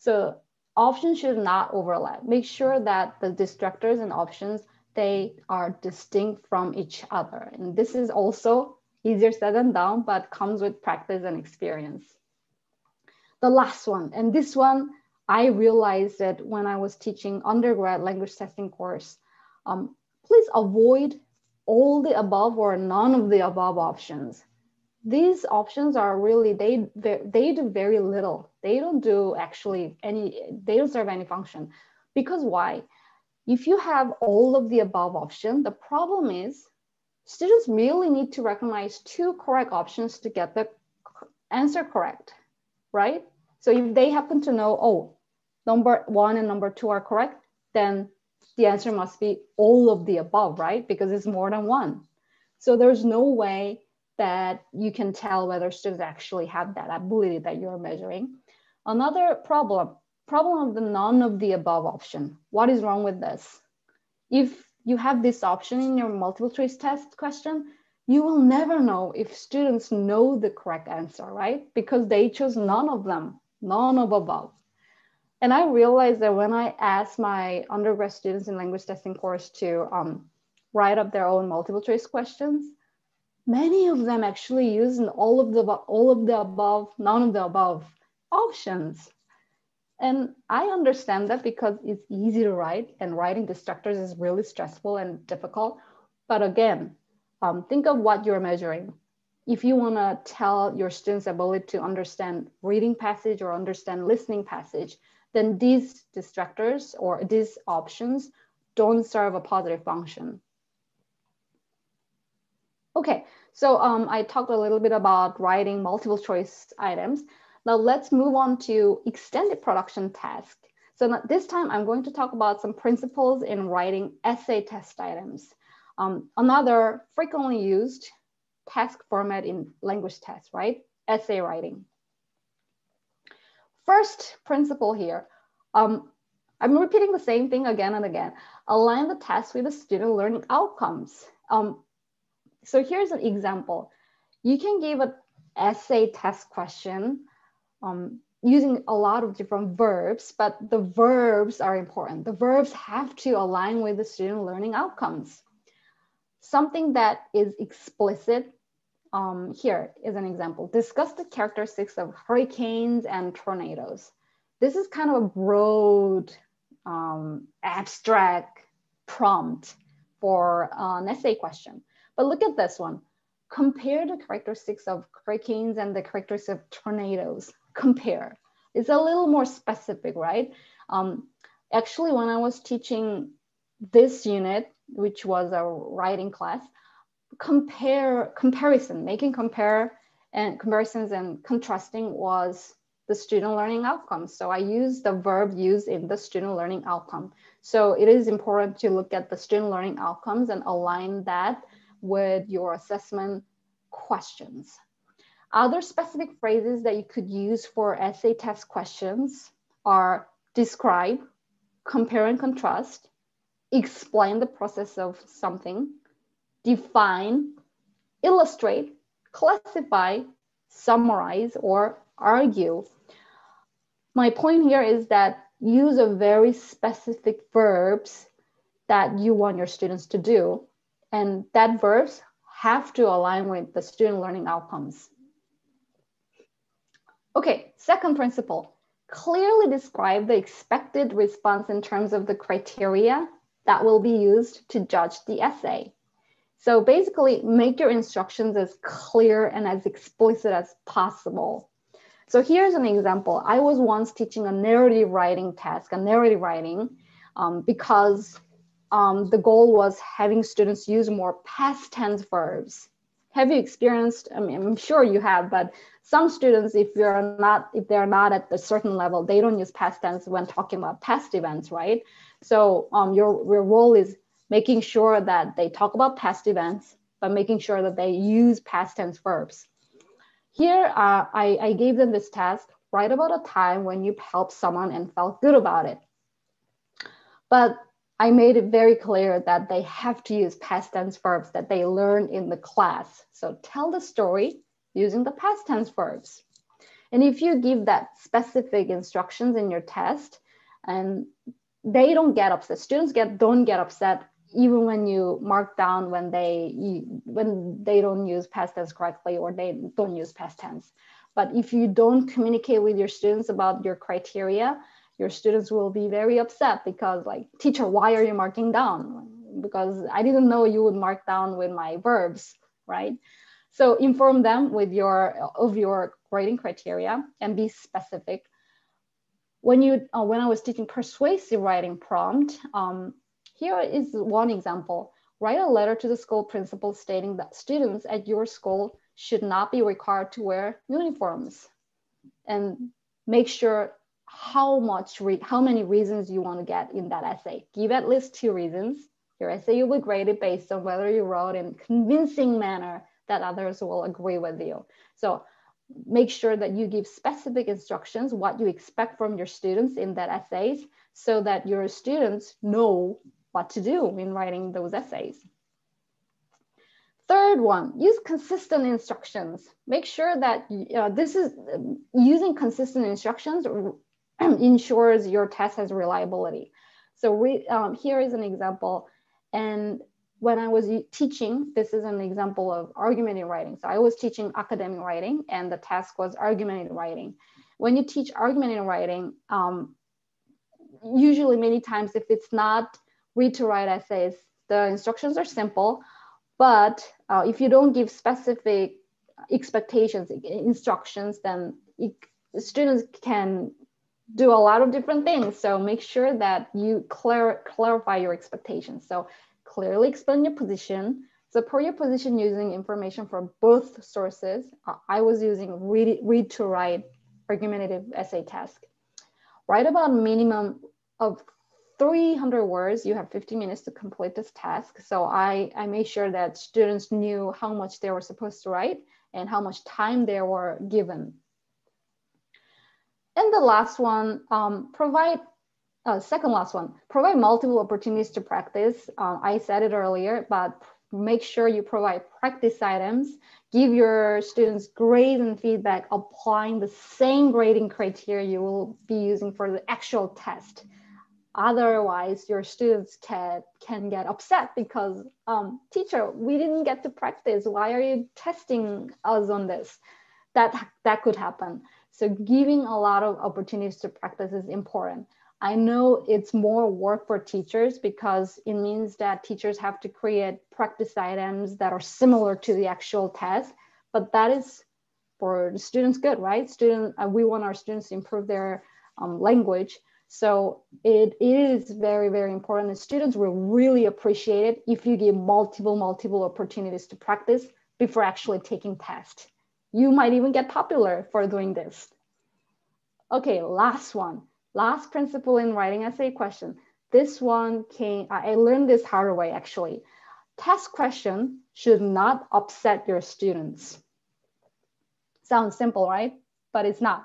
So options should not overlap. Make sure that the distractors and options, they are distinct from each other. And this is also easier said than done, but comes with practice and experience. The last one, and this one, I realized that when I was teaching undergrad language testing course, please avoid all the above or none of the above options. These options are really, they do very little. They don't do actually they don't serve any function. Because why? If you have all of the above option, the problem is students really need to recognize 2 correct options to get the answer correct, right? So if they happen to know, oh, number 1 and number 2 are correct, then the answer must be all of the above, right? Because it's more than 1. So there's no way that you can tell whether students actually have that ability that you're measuring. Another problem of the none of the above option. What is wrong with this? If you have this option in your multiple choice test question, you will never know if students know the correct answer, right? Because they chose none of them, none of above. And I realized that when I asked my undergrad students in language testing course to write up their own multiple choice questions, many of them actually use all of the above, none of the above options. And I understand that because it's easy to write, and writing distractors is really stressful and difficult. But again, think of what you're measuring. If you want to tell your students' ability to understand reading passage or understand listening passage, then these distractors or these options don't serve a positive function. Okay, so I talked a little bit about writing multiple choice items. Now let's move on to extended production task. So this time I'm going to talk about some principles in writing essay test items. Another frequently used task format in language tests, right? Essay writing. First principle here, I'm repeating the same thing again and again. Align the task with the student learning outcomes. So here's an example. You can give an essay test question using a lot of different verbs, but the verbs are important. The verbs have to align with the student learning outcomes. Something that is explicit here is an example. Discuss the characteristics of hurricanes and tornadoes. This is kind of a broad, abstract prompt for an essay question. But look at this one. Compare the characteristics of hurricanes and the characteristics of tornadoes. Compare. It's a little more specific, right? Actually, when I was teaching this unit, which was a writing class, making comparisons and contrasting was the student learning outcome. So I used the verb used in the student learning outcome. So it is important to look at the student learning outcomes and align that with your assessment questions. Other specific phrases that you could use for essay test questions are describe, compare and contrast, explain the process of something, define, illustrate, classify, summarize, or argue. My point here is that use a very specific verbs that you want your students to do, and that verbs have to align with the student learning outcomes. Okay, second principle, clearly describe the expected response in terms of the criteria that will be used to judge the essay. So basically make your instructions as clear and as explicit as possible. So here's an example. I was once teaching a narrative writing task, because the goal was having students use more past tense verbs. Have you experienced, I mean, I'm sure you have, but some students, if they're not at a certain level, they don't use past tense when talking about past events, right? So your role is making sure that they talk about past events, but making sure that they use past tense verbs. Here, I gave them this task, write about a time when you helped someone and felt good about it. But I made it very clear that they have to use past tense verbs that they learned in the class. So tell the story using the past tense verbs. And if you give that specific instructions in your test, and they don't get upset, students don't get upset even when you mark down when they don't use past tense correctly or they don't use past tense. But if you don't communicate with your students about your criteria, your students will be very upset because like, teacher, why are you marking down? Because I didn't know you would mark down with my verbs, right? So inform them with of your grading criteria and be specific. When I was teaching persuasive writing prompt, here is one example. Write a letter to the school principal stating that students at your school should not be required to wear uniforms, and make sure how many reasons you want to get in that essay. Give at least 2 reasons. Your essay will be graded based on whether you wrote in a convincing manner that others will agree with you. So make sure that you give specific instructions, what you expect from your students in that essays, so that your students know what to do in writing those essays. Third one, use consistent instructions. Make sure that using consistent instructions ensures your test has reliability. So here is an example. And when I was teaching, this is an example of argumentative writing. So I was teaching academic writing and the task was argumentative writing. When you teach argumentative writing, usually many times if it's not read to write essays, the instructions are simple, but if you don't give specific instructions, then students can do a lot of different things. So make sure that you clarify your expectations. So clearly explain your position, support your position using information from both sources. I was using read to write argumentative essay task. Write about a minimum of 300 words. You have 50 minutes to complete this task. So I made sure that students knew how much they were supposed to write and how much time they were given. And the last one, provide multiple opportunities to practice. I said it earlier, but make sure you provide practice items. Give your students grades and feedback applying the same grading criteria you will be using for the actual test. Otherwise, your students can get upset because, teacher, we didn't get to practice. Why are you testing us on this? That could happen. So giving a lot of opportunities to practice is important. I know it's more work for teachers because it means that teachers have to create practice items that are similar to the actual test, but that is for the students good, right? We want our students to improve their language. So it is very, very important. The students will really appreciate it if you give multiple opportunities to practice before actually taking tests. You might even get popular for doing this. Okay, last principle in writing essay question. This one I learned this hard way actually. Test question should not upset your students. Sounds simple, right? But it's not.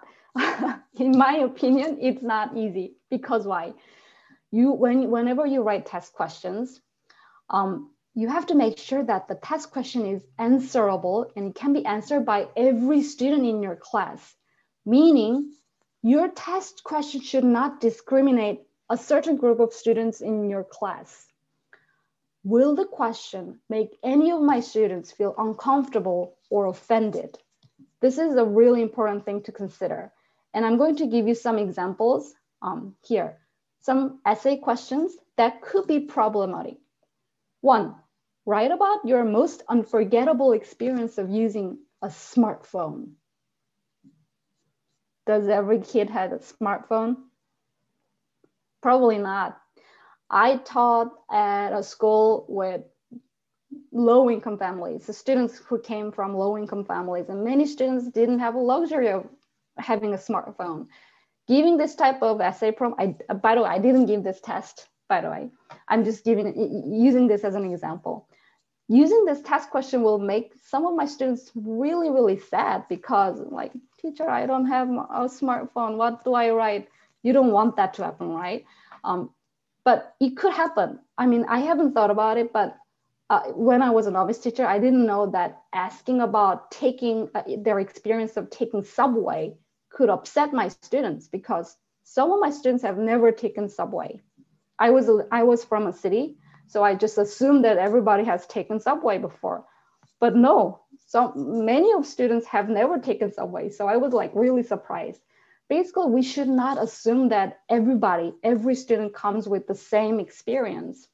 In my opinion, it's not easy. Because why? Whenever you write test questions, you have to make sure that the test question is answerable and it can be answered by every student in your class. Meaning, your test question should not discriminate a certain group of students in your class. Will the question make any of my students feel uncomfortable or offended? This is a really important thing to consider. And I'm going to give you some examples here. Some essay questions that could be problematic. 1, write about your most unforgettable experience of using a smartphone. Does every kid have a smartphone? Probably not. I taught at a school with low-income families, the students who came from low-income families, and many students didn't have a luxury of having a smartphone. Giving this type of essay prompt, by the way, I didn't give this test, by the way. I'm just using this as an example. Using this test question will make some of my students really, really sad because like, teacher, I don't have a smartphone. What do I write? You don't want that to happen, right? But it could happen. I mean, I haven't thought about it, but when I was a novice teacher, I didn't know that asking about taking their experience of taking subway could upset my students because some of my students have never taken subway. I was from a city, so I just assumed that everybody has taken subway before. But no, so many of students have never taken subway. So I was like really surprised. Basically, we should not assume that every student comes with the same experience.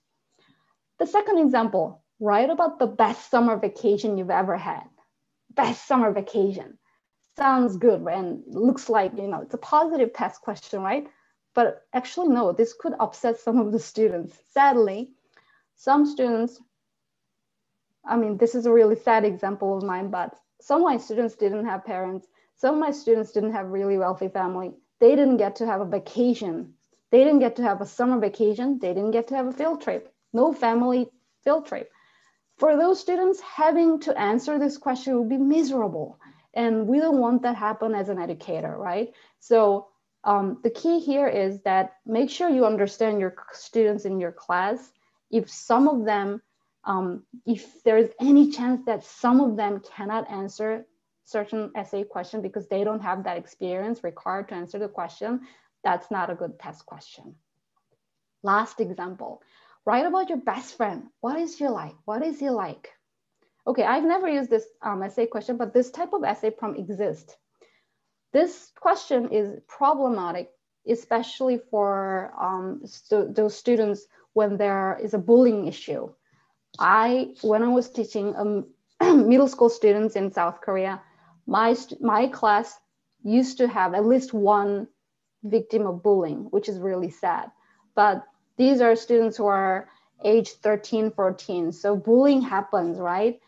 The second example, write about the best summer vacation you've ever had. Best summer vacation. Sounds good and looks like, it's a positive test question, right? But actually, no, this could upset some of the students. Sadly, some students, I mean, this is a really sad example of mine, but some of my students didn't have parents. Some of my students didn't have really wealthy family. They didn't get to have a vacation. They didn't get to have a summer vacation. They didn't get to have a field trip. No family field trip. For those students, having to answer this question would be miserable. And we don't want that happen as an educator, right? So the key here is that make sure you understand your students in your class. If some of them, if there's any chance that some of them cannot answer certain essay question because they don't have that experience required to answer the question, that's not a good test question. Last example, write about your best friend. What is he like? What is he like? Okay, I've never used this essay question, but this type of essay prompt exists. This question is problematic, especially for those students when there is a bullying issue. When I was teaching middle school students in South Korea, my class used to have at least one victim of bullying, which is really sad. But these are students who are age 13, 14. So bullying happens, right?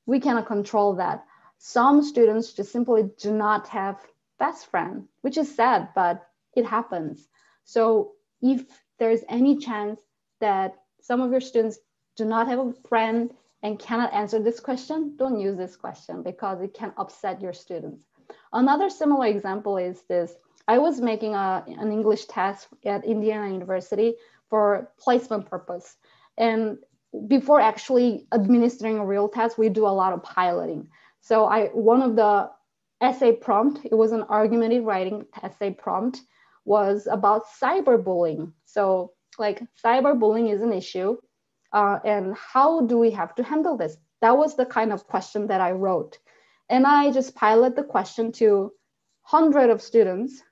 We cannot control that. Some students just simply do not have best friend, which is sad, but it happens. So if there's any chance that some of your students do not have a friend and cannot answer this question, don't use this question because it can upset your students. Another similar example is this. I was making an English test at Indiana University for placement purpose. And before actually administering a real test, we do a lot of piloting. So one of the essay prompt, it was an argumentative writing essay prompt, was about cyberbullying. So like cyberbullying is an issue, and how do we have to handle this? That was the kind of question that I wrote. And I just piloted the question to hundreds of students.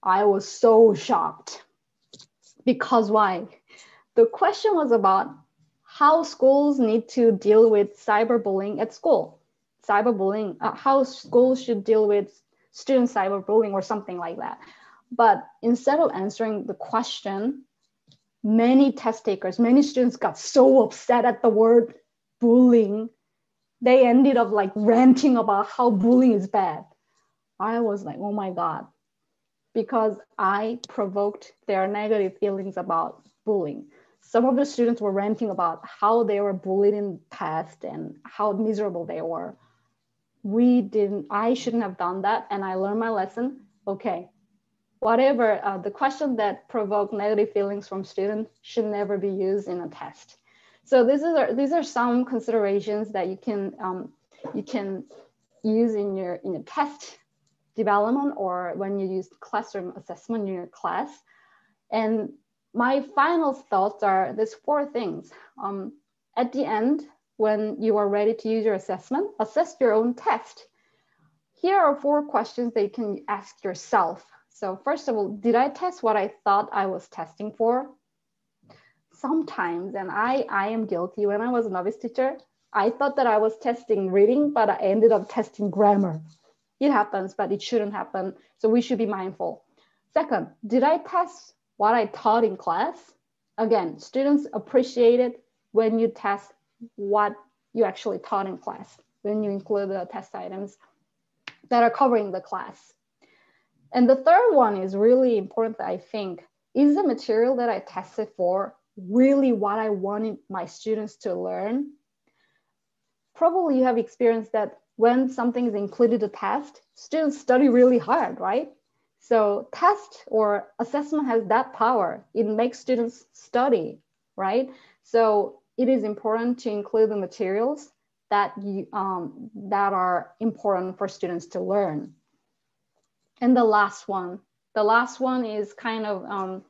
I was so shocked. Because why? The question was about how schools need to deal with cyberbullying at school. Cyberbullying, how schools should deal with student cyberbullying or something like that. But instead of answering the question, many test takers, many students got so upset at the word bullying. They ended up like ranting about how bullying is bad. I was like, oh my God, because I provoked their negative feelings about bullying. Some of the students were ranting about how they were bullied in the past and how miserable they were. I shouldn't have done that. And I learned my lesson. Okay, whatever, the question that provoked negative feelings from students should never be used in a test. So these are some considerations that you can use in your test development or when you use classroom assessment in your class. And my final thoughts are these 4 things. At the end, when you are ready to use your assessment, assess your own test. Here are 4 questions that you can ask yourself. So first of all, did I test what I thought I was testing for? Sometimes, and I am guilty, when I was a novice teacher, I thought that I was testing reading, but I ended up testing grammar. It happens, but it shouldn't happen. So we should be mindful. Second, did I test what I taught in class? Again, students appreciate it when you test what you actually taught in class, when you include the test items that are covering the class. And the third one is really important, I think. Is the material that I tested for really what I wanted my students to learn? Probably you have experienced that when something is included in a test, students study really hard, right? So test or assessment has that power. It makes students study, right? So it is important to include the materials that are important for students to learn. And the last one is kind of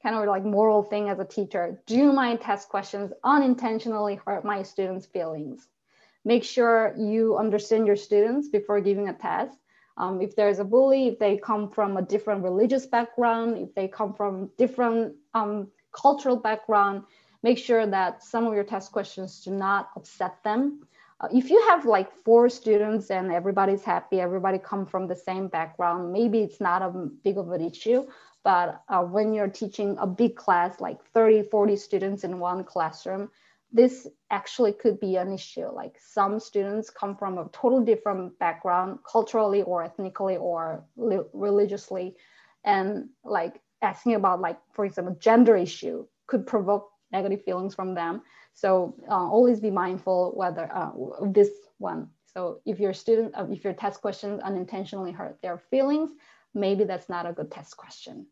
like moral thing as a teacher. Do my test questions unintentionally hurt my students' feelings? Make sure you understand your students before giving a test. If there's a bully, if they come from a different religious background, if they come from different cultural background, make sure that some of your test questions do not upset them. If you have like 4 students and everybody's happy, everybody come from the same background, maybe it's not a big of an issue. But when you're teaching a big class, like 30, 40 students in one classroom, this actually could be an issue. Like some students come from a totally different background, culturally or ethnically or religiously. And like asking about, like, for example, gender issue could provoke negative feelings from them. So always be mindful whether of this one. So if your test questions unintentionally hurt their feelings, maybe that's not a good test question.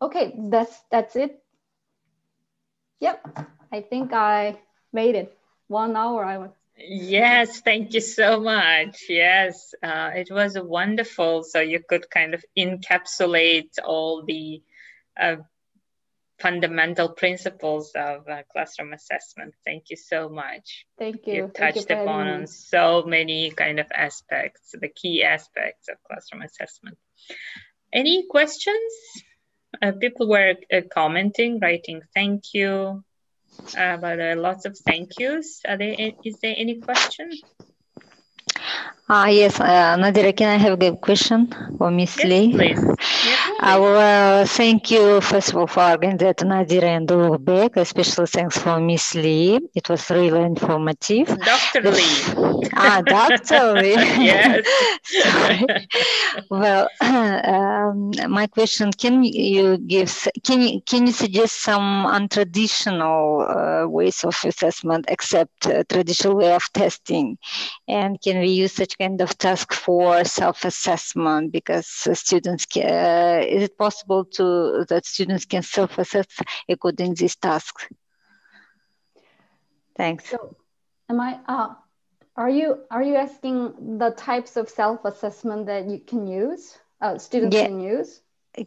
Okay, that's it. Yep, I think I made it. 1 hour.
Yes, thank you so much. Yes, it was wonderful. So you could kind of encapsulate all the fundamental principles of classroom assessment. Thank you so much.
Thank you.
You touched upon on so many kind of aspects, the key aspects of classroom assessment. Any questions? People were commenting, writing thank you, but lots of thank yous. Is there any question?
Yes, Nadira, can I have a question for Miss Lee?
Please. Yes, please.
Well, thank you, first of all, for organizing Nadira and Ulugh, especially thanks for Miss Lee. It was really informative.
Dr. Lee.
Dr. Lee.
Yes.
Sorry. Well, my question: can you suggest some untraditional ways of assessment, except traditional way of testing? And can we use such kind of task for self-assessment? Because students, is it possible that students can self-assess according to these tasks? Thanks.
So, are you asking the types of self-assessment that you can use? students can use?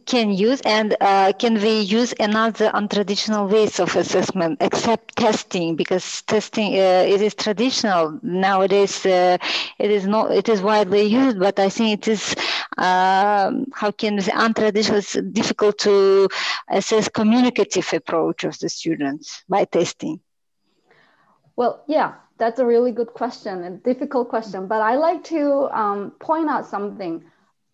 Can use, and can we use another untraditional ways of assessment except testing? Because testing it is traditional nowadays. It is not. It is widely used, but I think it is how can we say untraditional? It's difficult to assess communicative approach of the students by testing.
Well, yeah, that's a really good question, a difficult question. But I like to point out something.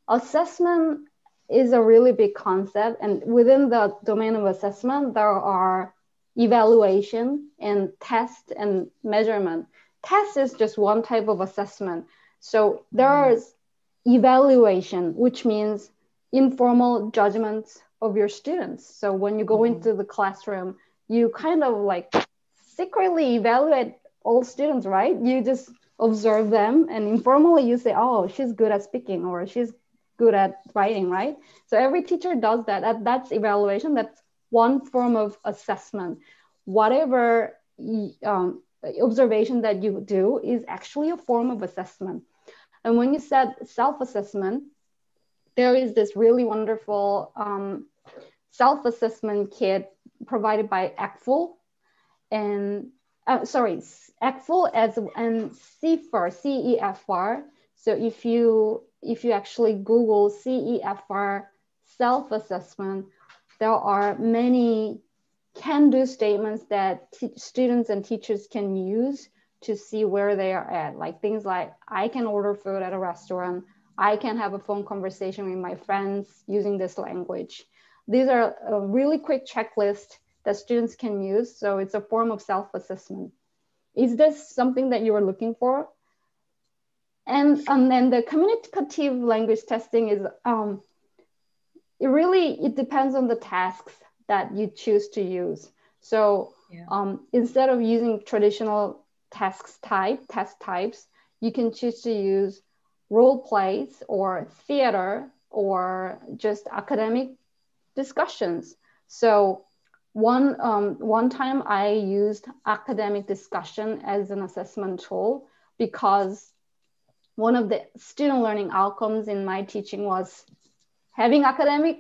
Assessment is a really big concept, and within the domain of assessment, there are evaluation and test and measurement. Test is just one type of assessment. So there's evaluation, which means informal judgments of your students. So when you go into the classroom, you kind of like secretly evaluate all students, right? You just observe them and informally you say, oh, she's good at speaking or she's good at writing, right? So every teacher does that. That's evaluation. That's one form of assessment. Whatever observation that you do is actually a form of assessment. And when you said self-assessment, there is this really wonderful self-assessment kit provided by ECFL and ECFL and CEFR, CEFR. So if you actually Google CEFR self-assessment, there are many can-do statements that students and teachers can use to see where they are at. Like things like, I can order food at a restaurant. I can have a phone conversation with my friends using this language. These are a really quick checklist that students can use. So it's a form of self-assessment. Is this something that you were looking for? And then the communicative language testing is, it depends on the tasks that you choose to use. So instead of using traditional test types, you can choose to use role plays or theater or just academic discussions. So one time I used academic discussion as an assessment tool because one of the student learning outcomes in my teaching was having academic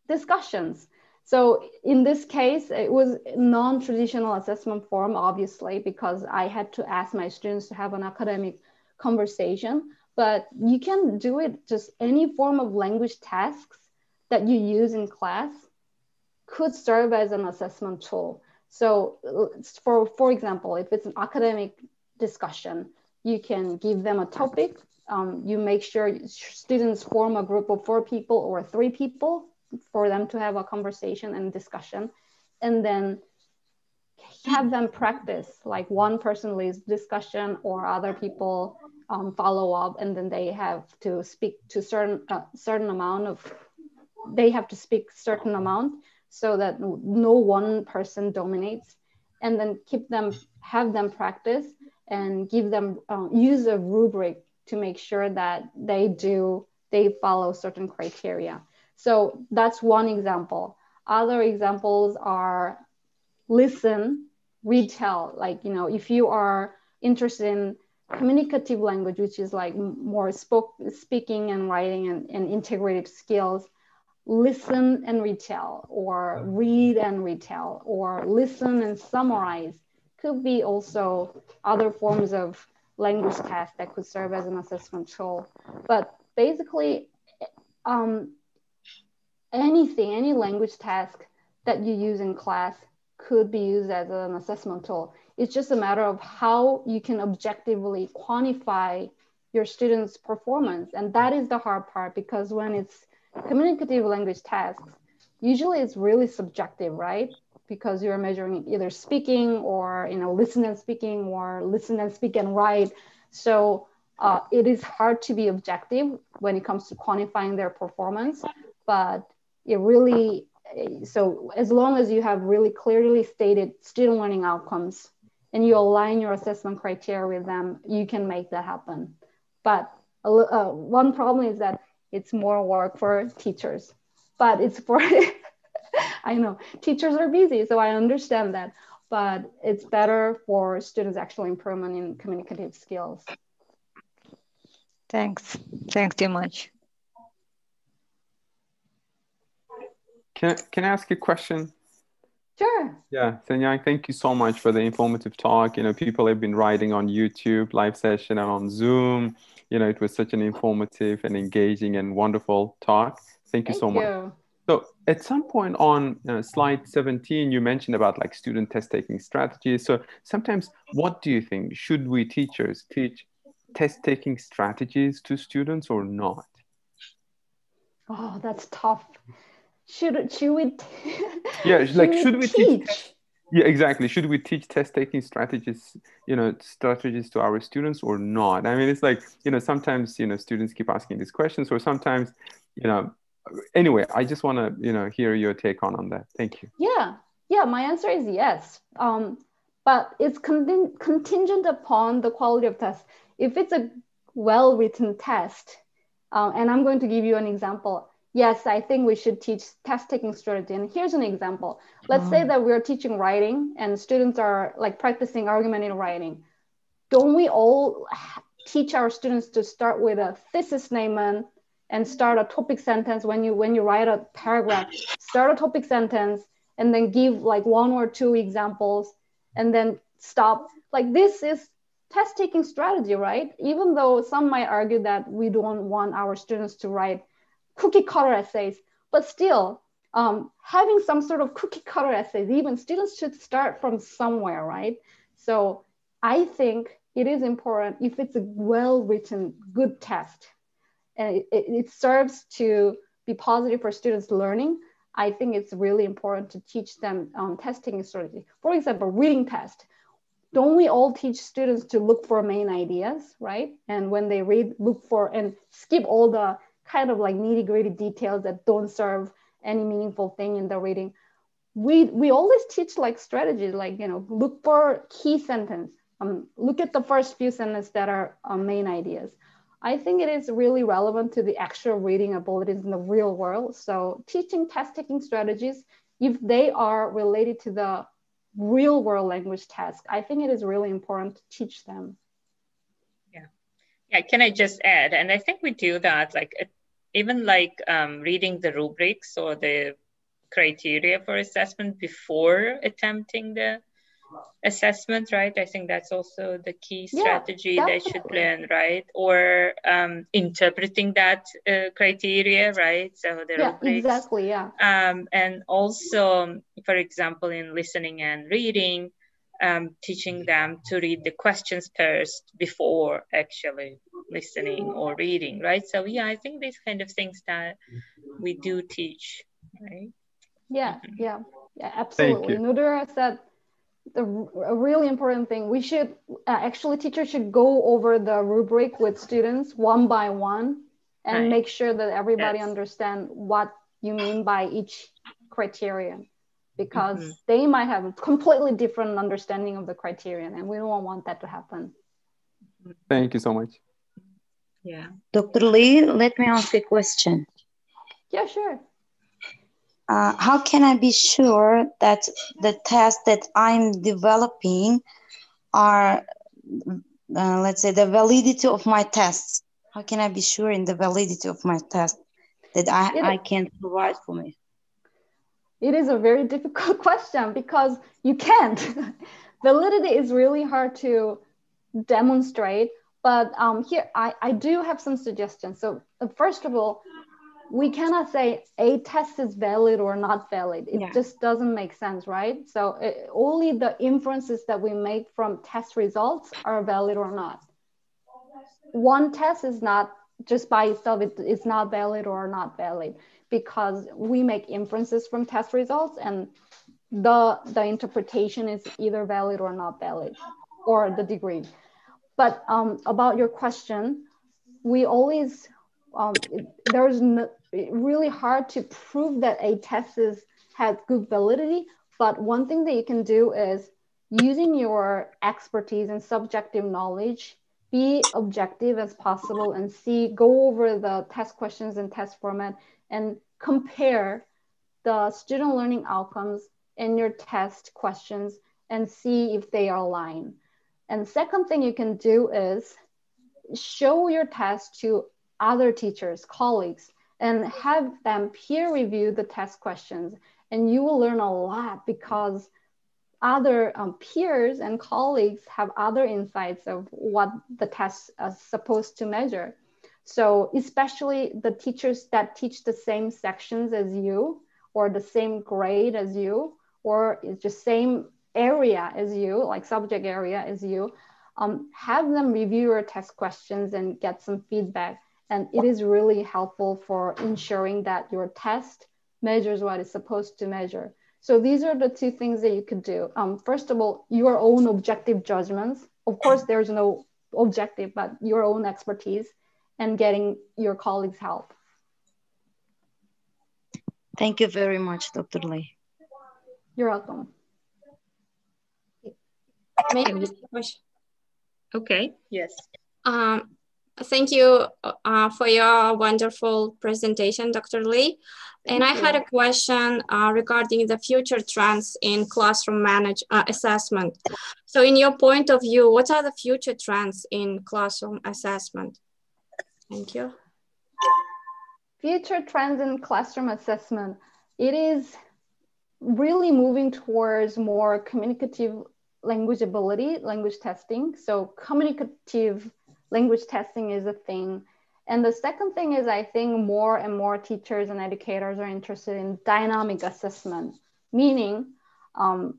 discussions. So in this case, it was non-traditional assessment form, obviously, because I had to ask my students to have an academic conversation, but you can do it just any form of language tasks that you use in class could serve as an assessment tool. So for example, if it's an academic discussion, you can give them a topic. You make sure students form a group of 4 people or 3 people for them to have a conversation and discussion, and then have them practice, like one person leads discussion or other people follow up, and then they have to speak to certain amount so that no one person dominates, and then have them practice and give them use a rubric to make sure that they follow certain criteria. So that's one example. Other examples are listen, retell. Like, if you are interested in communicative language, which is like more speaking and writing and integrated skills, listen and retell, or read and retell, or listen and summarize could be also other forms of language tasks that could serve as an assessment tool. But basically, any language task that you use in class could be used as an assessment tool. It's just a matter of how you can objectively quantify your students' performance. And that is the hard part, because when it's communicative language tasks, usually it's really subjective, right? Because you're measuring either speaking or listen and speaking, or listen and speak and write. So it is hard to be objective when it comes to quantifying their performance. But so as long as you have really clearly stated student learning outcomes and you align your assessment criteria with them, you can make that happen. But one problem is that it's more work for teachers, but it's for, I know teachers are busy, so I understand that, but it's better for students' actual improvement in communicative skills.
Thanks too much.
Can I ask you a question?
Sure.
Yeah, Senyung, thank you so much for the informative talk. People have been writing on YouTube live session and on Zoom. It was such an informative and engaging and wonderful talk. Thank you so much. So at some point on slide 17, you mentioned about like student test taking strategies. So sometimes, what do you think? Should we teachers teach test taking strategies to students or not?
Oh, that's tough. Should we?
Yeah, should we
teach?
Yeah, exactly. Should we teach test taking strategies, strategies to our students or not? I mean, it's like, sometimes, students keep asking these questions, or sometimes, anyway, I just want to, hear your take on that. Thank you.
Yeah, my answer is yes. But it's contingent upon the quality of test. If it's a well-written test, and I'm going to give you an example. Yes, I think we should teach test-taking strategy. And here's an example. Let's say that we're teaching writing and students are like practicing argumentative writing. Don't we all teach our students to start with a thesis statement and start a topic sentence when you write a paragraph? Start a topic sentence and then give like 1 or 2 examples and then stop. Like this is test-taking strategy, right? Even though some might argue that we don't want our students to write cookie cutter essays, but still having some sort of cookie cutter essays, even students should start from somewhere, right? So I think it is important if it's a well-written, good test, and it serves to be positive for students' learning. I think it's really important to teach them test-taking strategy. For example, reading test. Don't we all teach students to look for main ideas, right? And when they read, look for and skip all the kind of like nitty-gritty details that don't serve any meaningful thing in the reading. We always teach like strategies, like, look for key sentence. Look at the first few sentences that are main ideas. I think it is really relevant to the actual reading abilities in the real world. So teaching test-taking strategies, if they are related to the real world language task, I think it is really important to teach them.
Yeah, can I just add? And I think we do that, like even like reading the rubrics or the criteria for assessment before attempting the assessment, right? I think that's also the key strategy they should learn, right? Or interpreting that criteria, right? So the rubrics.
Exactly, yeah.
And also, for example, in listening and reading, teaching them to read the questions first before actually listening or reading, right? So yeah, I think these kind of things that we do teach, right?
Yeah, absolutely. Nudura said a really important thing. We should actually, teachers should go over the rubric with students one by one and make sure that everybody understand what you mean by each criterion, because they might have a completely different understanding of the criterion, and we don't want that to happen.
Thank you so much.
Yeah.
Dr. Lee, let me ask a question.
Yeah, sure.
How can I be sure that the tests that I'm developing are, let's say, the validity of my tests? How can I be sure in the validity of my test that I can provide for me?
It is a very difficult question because you can't. Validity is really hard to demonstrate, but here I do have some suggestions. So first of all, we cannot say a test is valid or not valid. It just doesn't make sense, right? So only the inferences that we make from test results are valid or not. One test is not just by itself, it's not valid or not valid, because we make inferences from test results, and the interpretation is either valid or not valid, or the degree. But about your question, we always, really hard to prove that a test has good validity. But one thing that you can do is, using your expertise and subjective knowledge, be objective as possible and go over the test questions and test format and compare the student learning outcomes in your test questions and see if they are aligned. And the second thing you can do is show your test to other teachers, colleagues, and have them peer review the test questions. And you will learn a lot because other peers and colleagues have other insights of what the test is supposed to measure. So especially the teachers that teach the same sections as you, or the same grade as you, or just same area as you, like subject area as you, have them review your test questions and get some feedback. And it is really helpful for ensuring that your test measures what it's supposed to measure. So these are the two things that you could do. First of all, your own objective judgments. Of course, there's no objective, but your own expertise, and getting your colleagues' help.
Thank you very much, Dr. Lee.
You're welcome.
May I ask a question?
Okay, yes.
Thank you for your wonderful presentation, Dr. Lee. And I had a question regarding the future trends in classroom assessment. So in your point of view, what are the future trends in classroom assessment? Thank you.
Future trends in classroom assessment. It is really moving towards more communicative language ability, language testing. So communicative language testing is a thing. And the second thing is, I think more and more teachers and educators are interested in dynamic assessment, meaning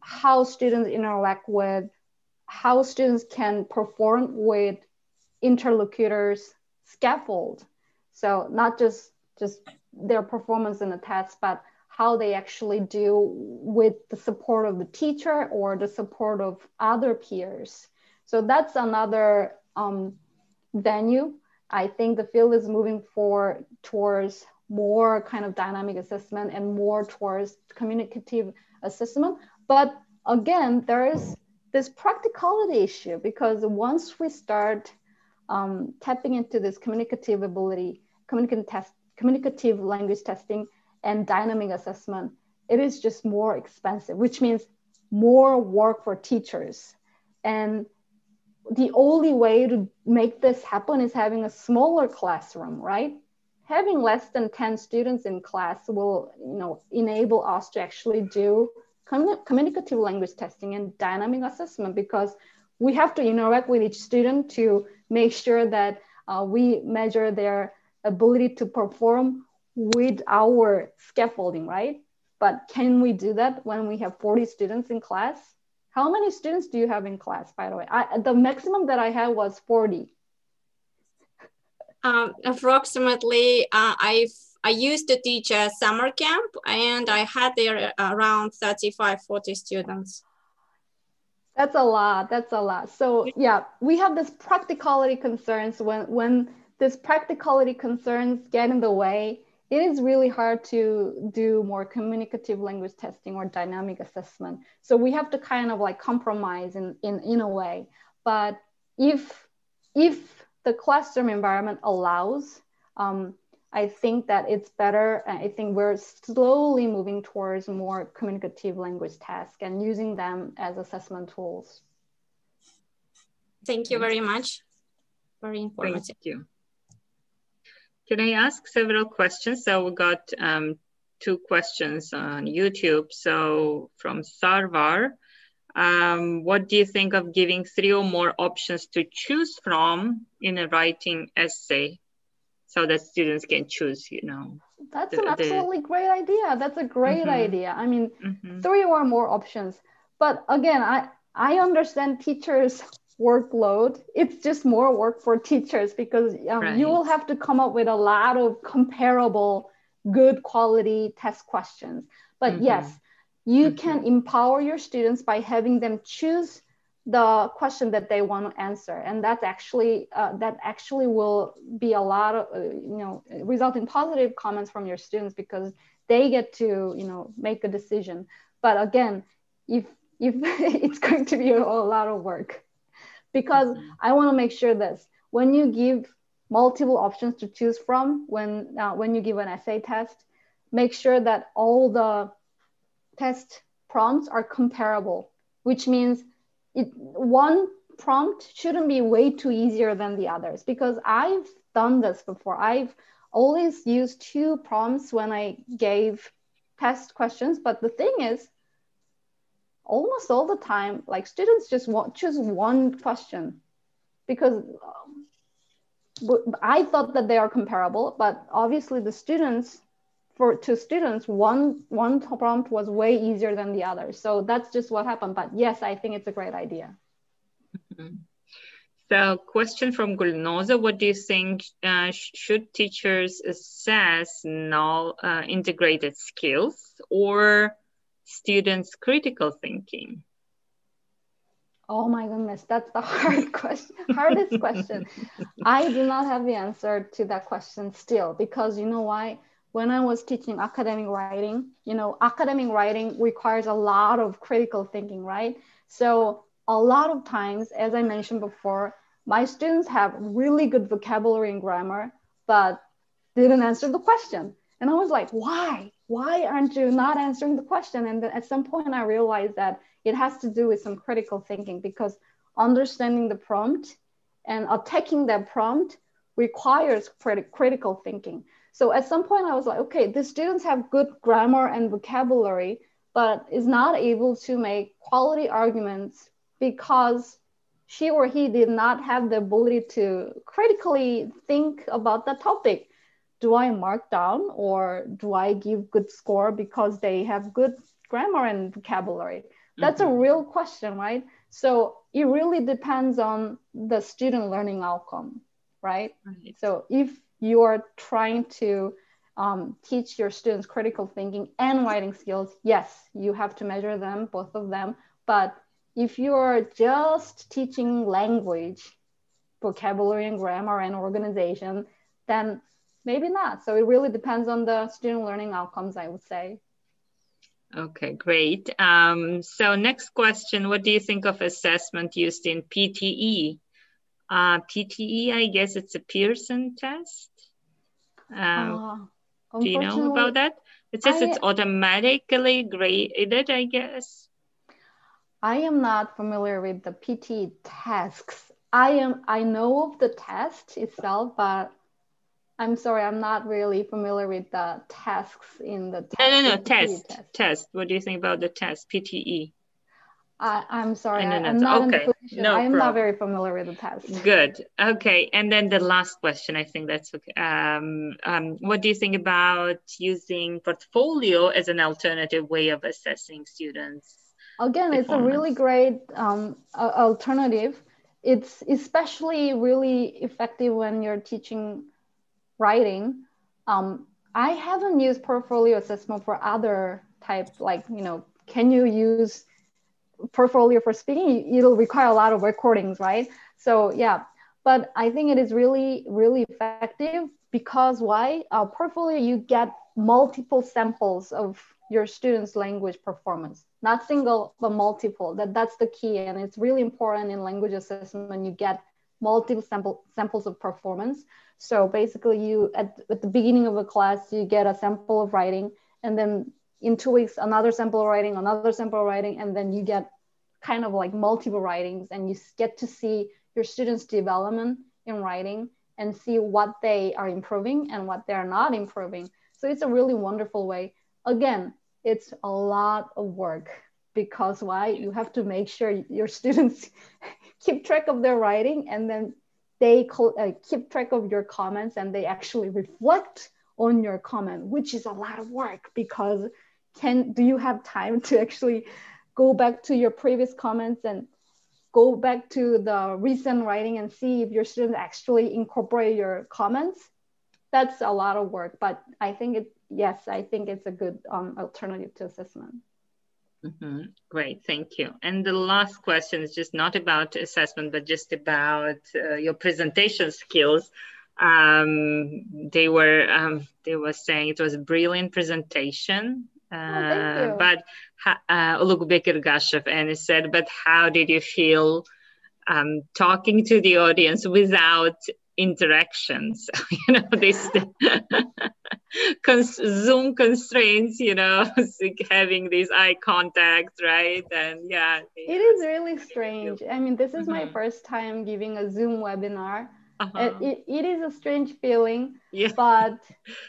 how students interact with, how students can perform with interlocutors scaffold. So not just their performance in the test, but how they actually do with the support of the teacher or the support of other peers. So that's another venue. I think the field is moving towards more kind of dynamic assessment and more towards communicative assessment. But again, there is this practicality issue, because once we start tapping into this communicative ability, communicative language testing and dynamic assessment, it is just more expensive, which means more work for teachers. And the only way to make this happen is having a smaller classroom, right? Having less than 10 students in class will, enable us to actually do communicative language testing and dynamic assessment, because we have to interact with each student to make sure that we measure their ability to perform with our scaffolding, right? But can we do that when we have 40 students in class? How many students do you have in class, by the way? The maximum that I had was 40.
Approximately, I used to teach a summer camp, and I had there around 35, 40 students.
That's a lot, that's a lot. So yeah, we have this practicality concerns. When this practicality concerns get in the way, it is really hard to do more communicative language testing or dynamic assessment. So we have to kind of like compromise in a way. But if the classroom environment allows, I think that it's better. I think we're slowly moving towards more communicative language tasks and using them as assessment tools.
Thank you very much. Very informative.
Thank you. Can I ask several questions? So we got 2 questions on YouTube. So from Sarvar, what do you think of giving 3 or more options to choose from in a writing essay, so that students can choose,
That's an absolutely great idea. That's a great idea. I mean, 3 or more options. But again, I understand teachers' workload. It's just more work for teachers, because you will have to come up with a lot of comparable, good quality test questions. But yes, you can empower your students by having them choose the question that they want to answer, and that actually will be a lot of result in positive comments from your students, because they get to make a decision. But again, if it's going to be a lot of work, because I want to make sure that when you give multiple options to choose from, when you give an essay test, make sure that all the test prompts are comparable, which means one prompt shouldn't be way too easier than the others, because I've done this before. I've always use 2 prompts when I gave test questions. But the thing is, almost all the time, like students just choose one question, because I thought that they are comparable, but obviously the students, to students, one prompt was way easier than the other. So that's just what happened. But yes, I think it's a great idea.
Mm-hmm. So question from Gulnoza, what do you think, should teachers assess integrated skills or students' critical thinking?
Oh my goodness, that's the hardest question. I do not have the answer to that question still, because you know why? When I was teaching academic writing, academic writing requires a lot of critical thinking, right? So a lot of times, as I mentioned before, my students have really good vocabulary and grammar, but didn't answer the question. And I was like, why? Why aren't you not answering the question? And then at some point I realized that it has to do with some critical thinking, because understanding the prompt and attacking that prompt requires critical thinking. So at some point I was like, okay, the students have good grammar and vocabulary, but is not able to make quality arguments because she or he did not have the ability to critically think about the topic. Do I mark down, or do I give good score because they have good grammar and vocabulary? That's a real question, right? So it really depends on the student learning outcome, right? So if you are trying to teach your students critical thinking and writing skills, yes, you have to measure them, both of them. But if you're just teaching language, vocabulary and grammar and organization, then maybe not. So it really depends on the student learning outcomes, I would say.
Okay, great. So next question, what do you think of assessment used in PTE? PTE, I guess it's a Pearson test. Do you know about that? It says it's automatically graded, I guess.
I am not familiar with the PTE tasks. I know of the test itself, but I'm sorry, I'm not really familiar with the tasks in the test.
No, test. What do you think about the test, PTE?
I'm sorry, I'm not in the position. I am not very familiar with the test.
Good. Okay, and then the last question, I think that's okay. What do you think about using portfolio as an alternative way of assessing students?
Again, it's a really great alternative. It's especially really effective when you're teaching writing. I haven't used portfolio assessment for other type, like, can you use portfolio for speaking? It'll require a lot of recordings, right? So yeah, but I think it is really, really effective, because why? Portfolio, you get multiple samples of your students' language performance, not single, but multiple. That's the key. And it's really important in language assessment, you get multiple samples of performance. So basically you, at the beginning of a class, you get a sample of writing, and then in 2 weeks, another sample of writing, another sample of writing, and then you get kind of like multiple writings, and you get to see your students' development in writing and see what they are improving and what they are not improving. So it's a really wonderful way. Again, it's a lot of work, because why? You have to make sure your students keep track of their writing, and then they keep track of your comments, and they actually reflect on your comment, which is a lot of work, because do you have time to actually go back to your previous comments and go back to the recent writing and see if your students actually incorporate your comments? That's a lot of work, but I think it's a good alternative to assessment.
Great, thank you. And the last question is just not about assessment, but just about your presentation skills. They were saying it was a brilliant presentation. But Ulugh-Bekir Gashev, and it said, but how did you feel talking to the audience without interactions? This Zoom constraints, having these eye contact, right? And yeah,
it is really strange. I mean, this is my first time giving a Zoom webinar, It is a strange feeling,
Yeah.
but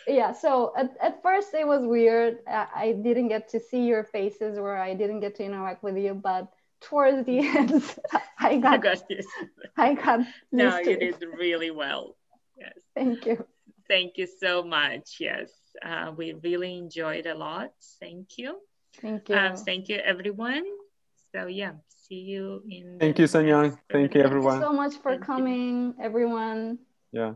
yeah, so at first it was weird. I didn't get to see your faces, or I didn't get to interact with you, but towards the end, I got used
no, you
to it.
did really well. Yes.
Thank you.
Thank you so much. Yes, we really enjoyed a lot. Thank you.
Thank you.
Thank you, everyone. So yeah, see you in.
Thank you, Senyung. Thank you, everyone.
Thank you so much for coming, everyone.
Yeah.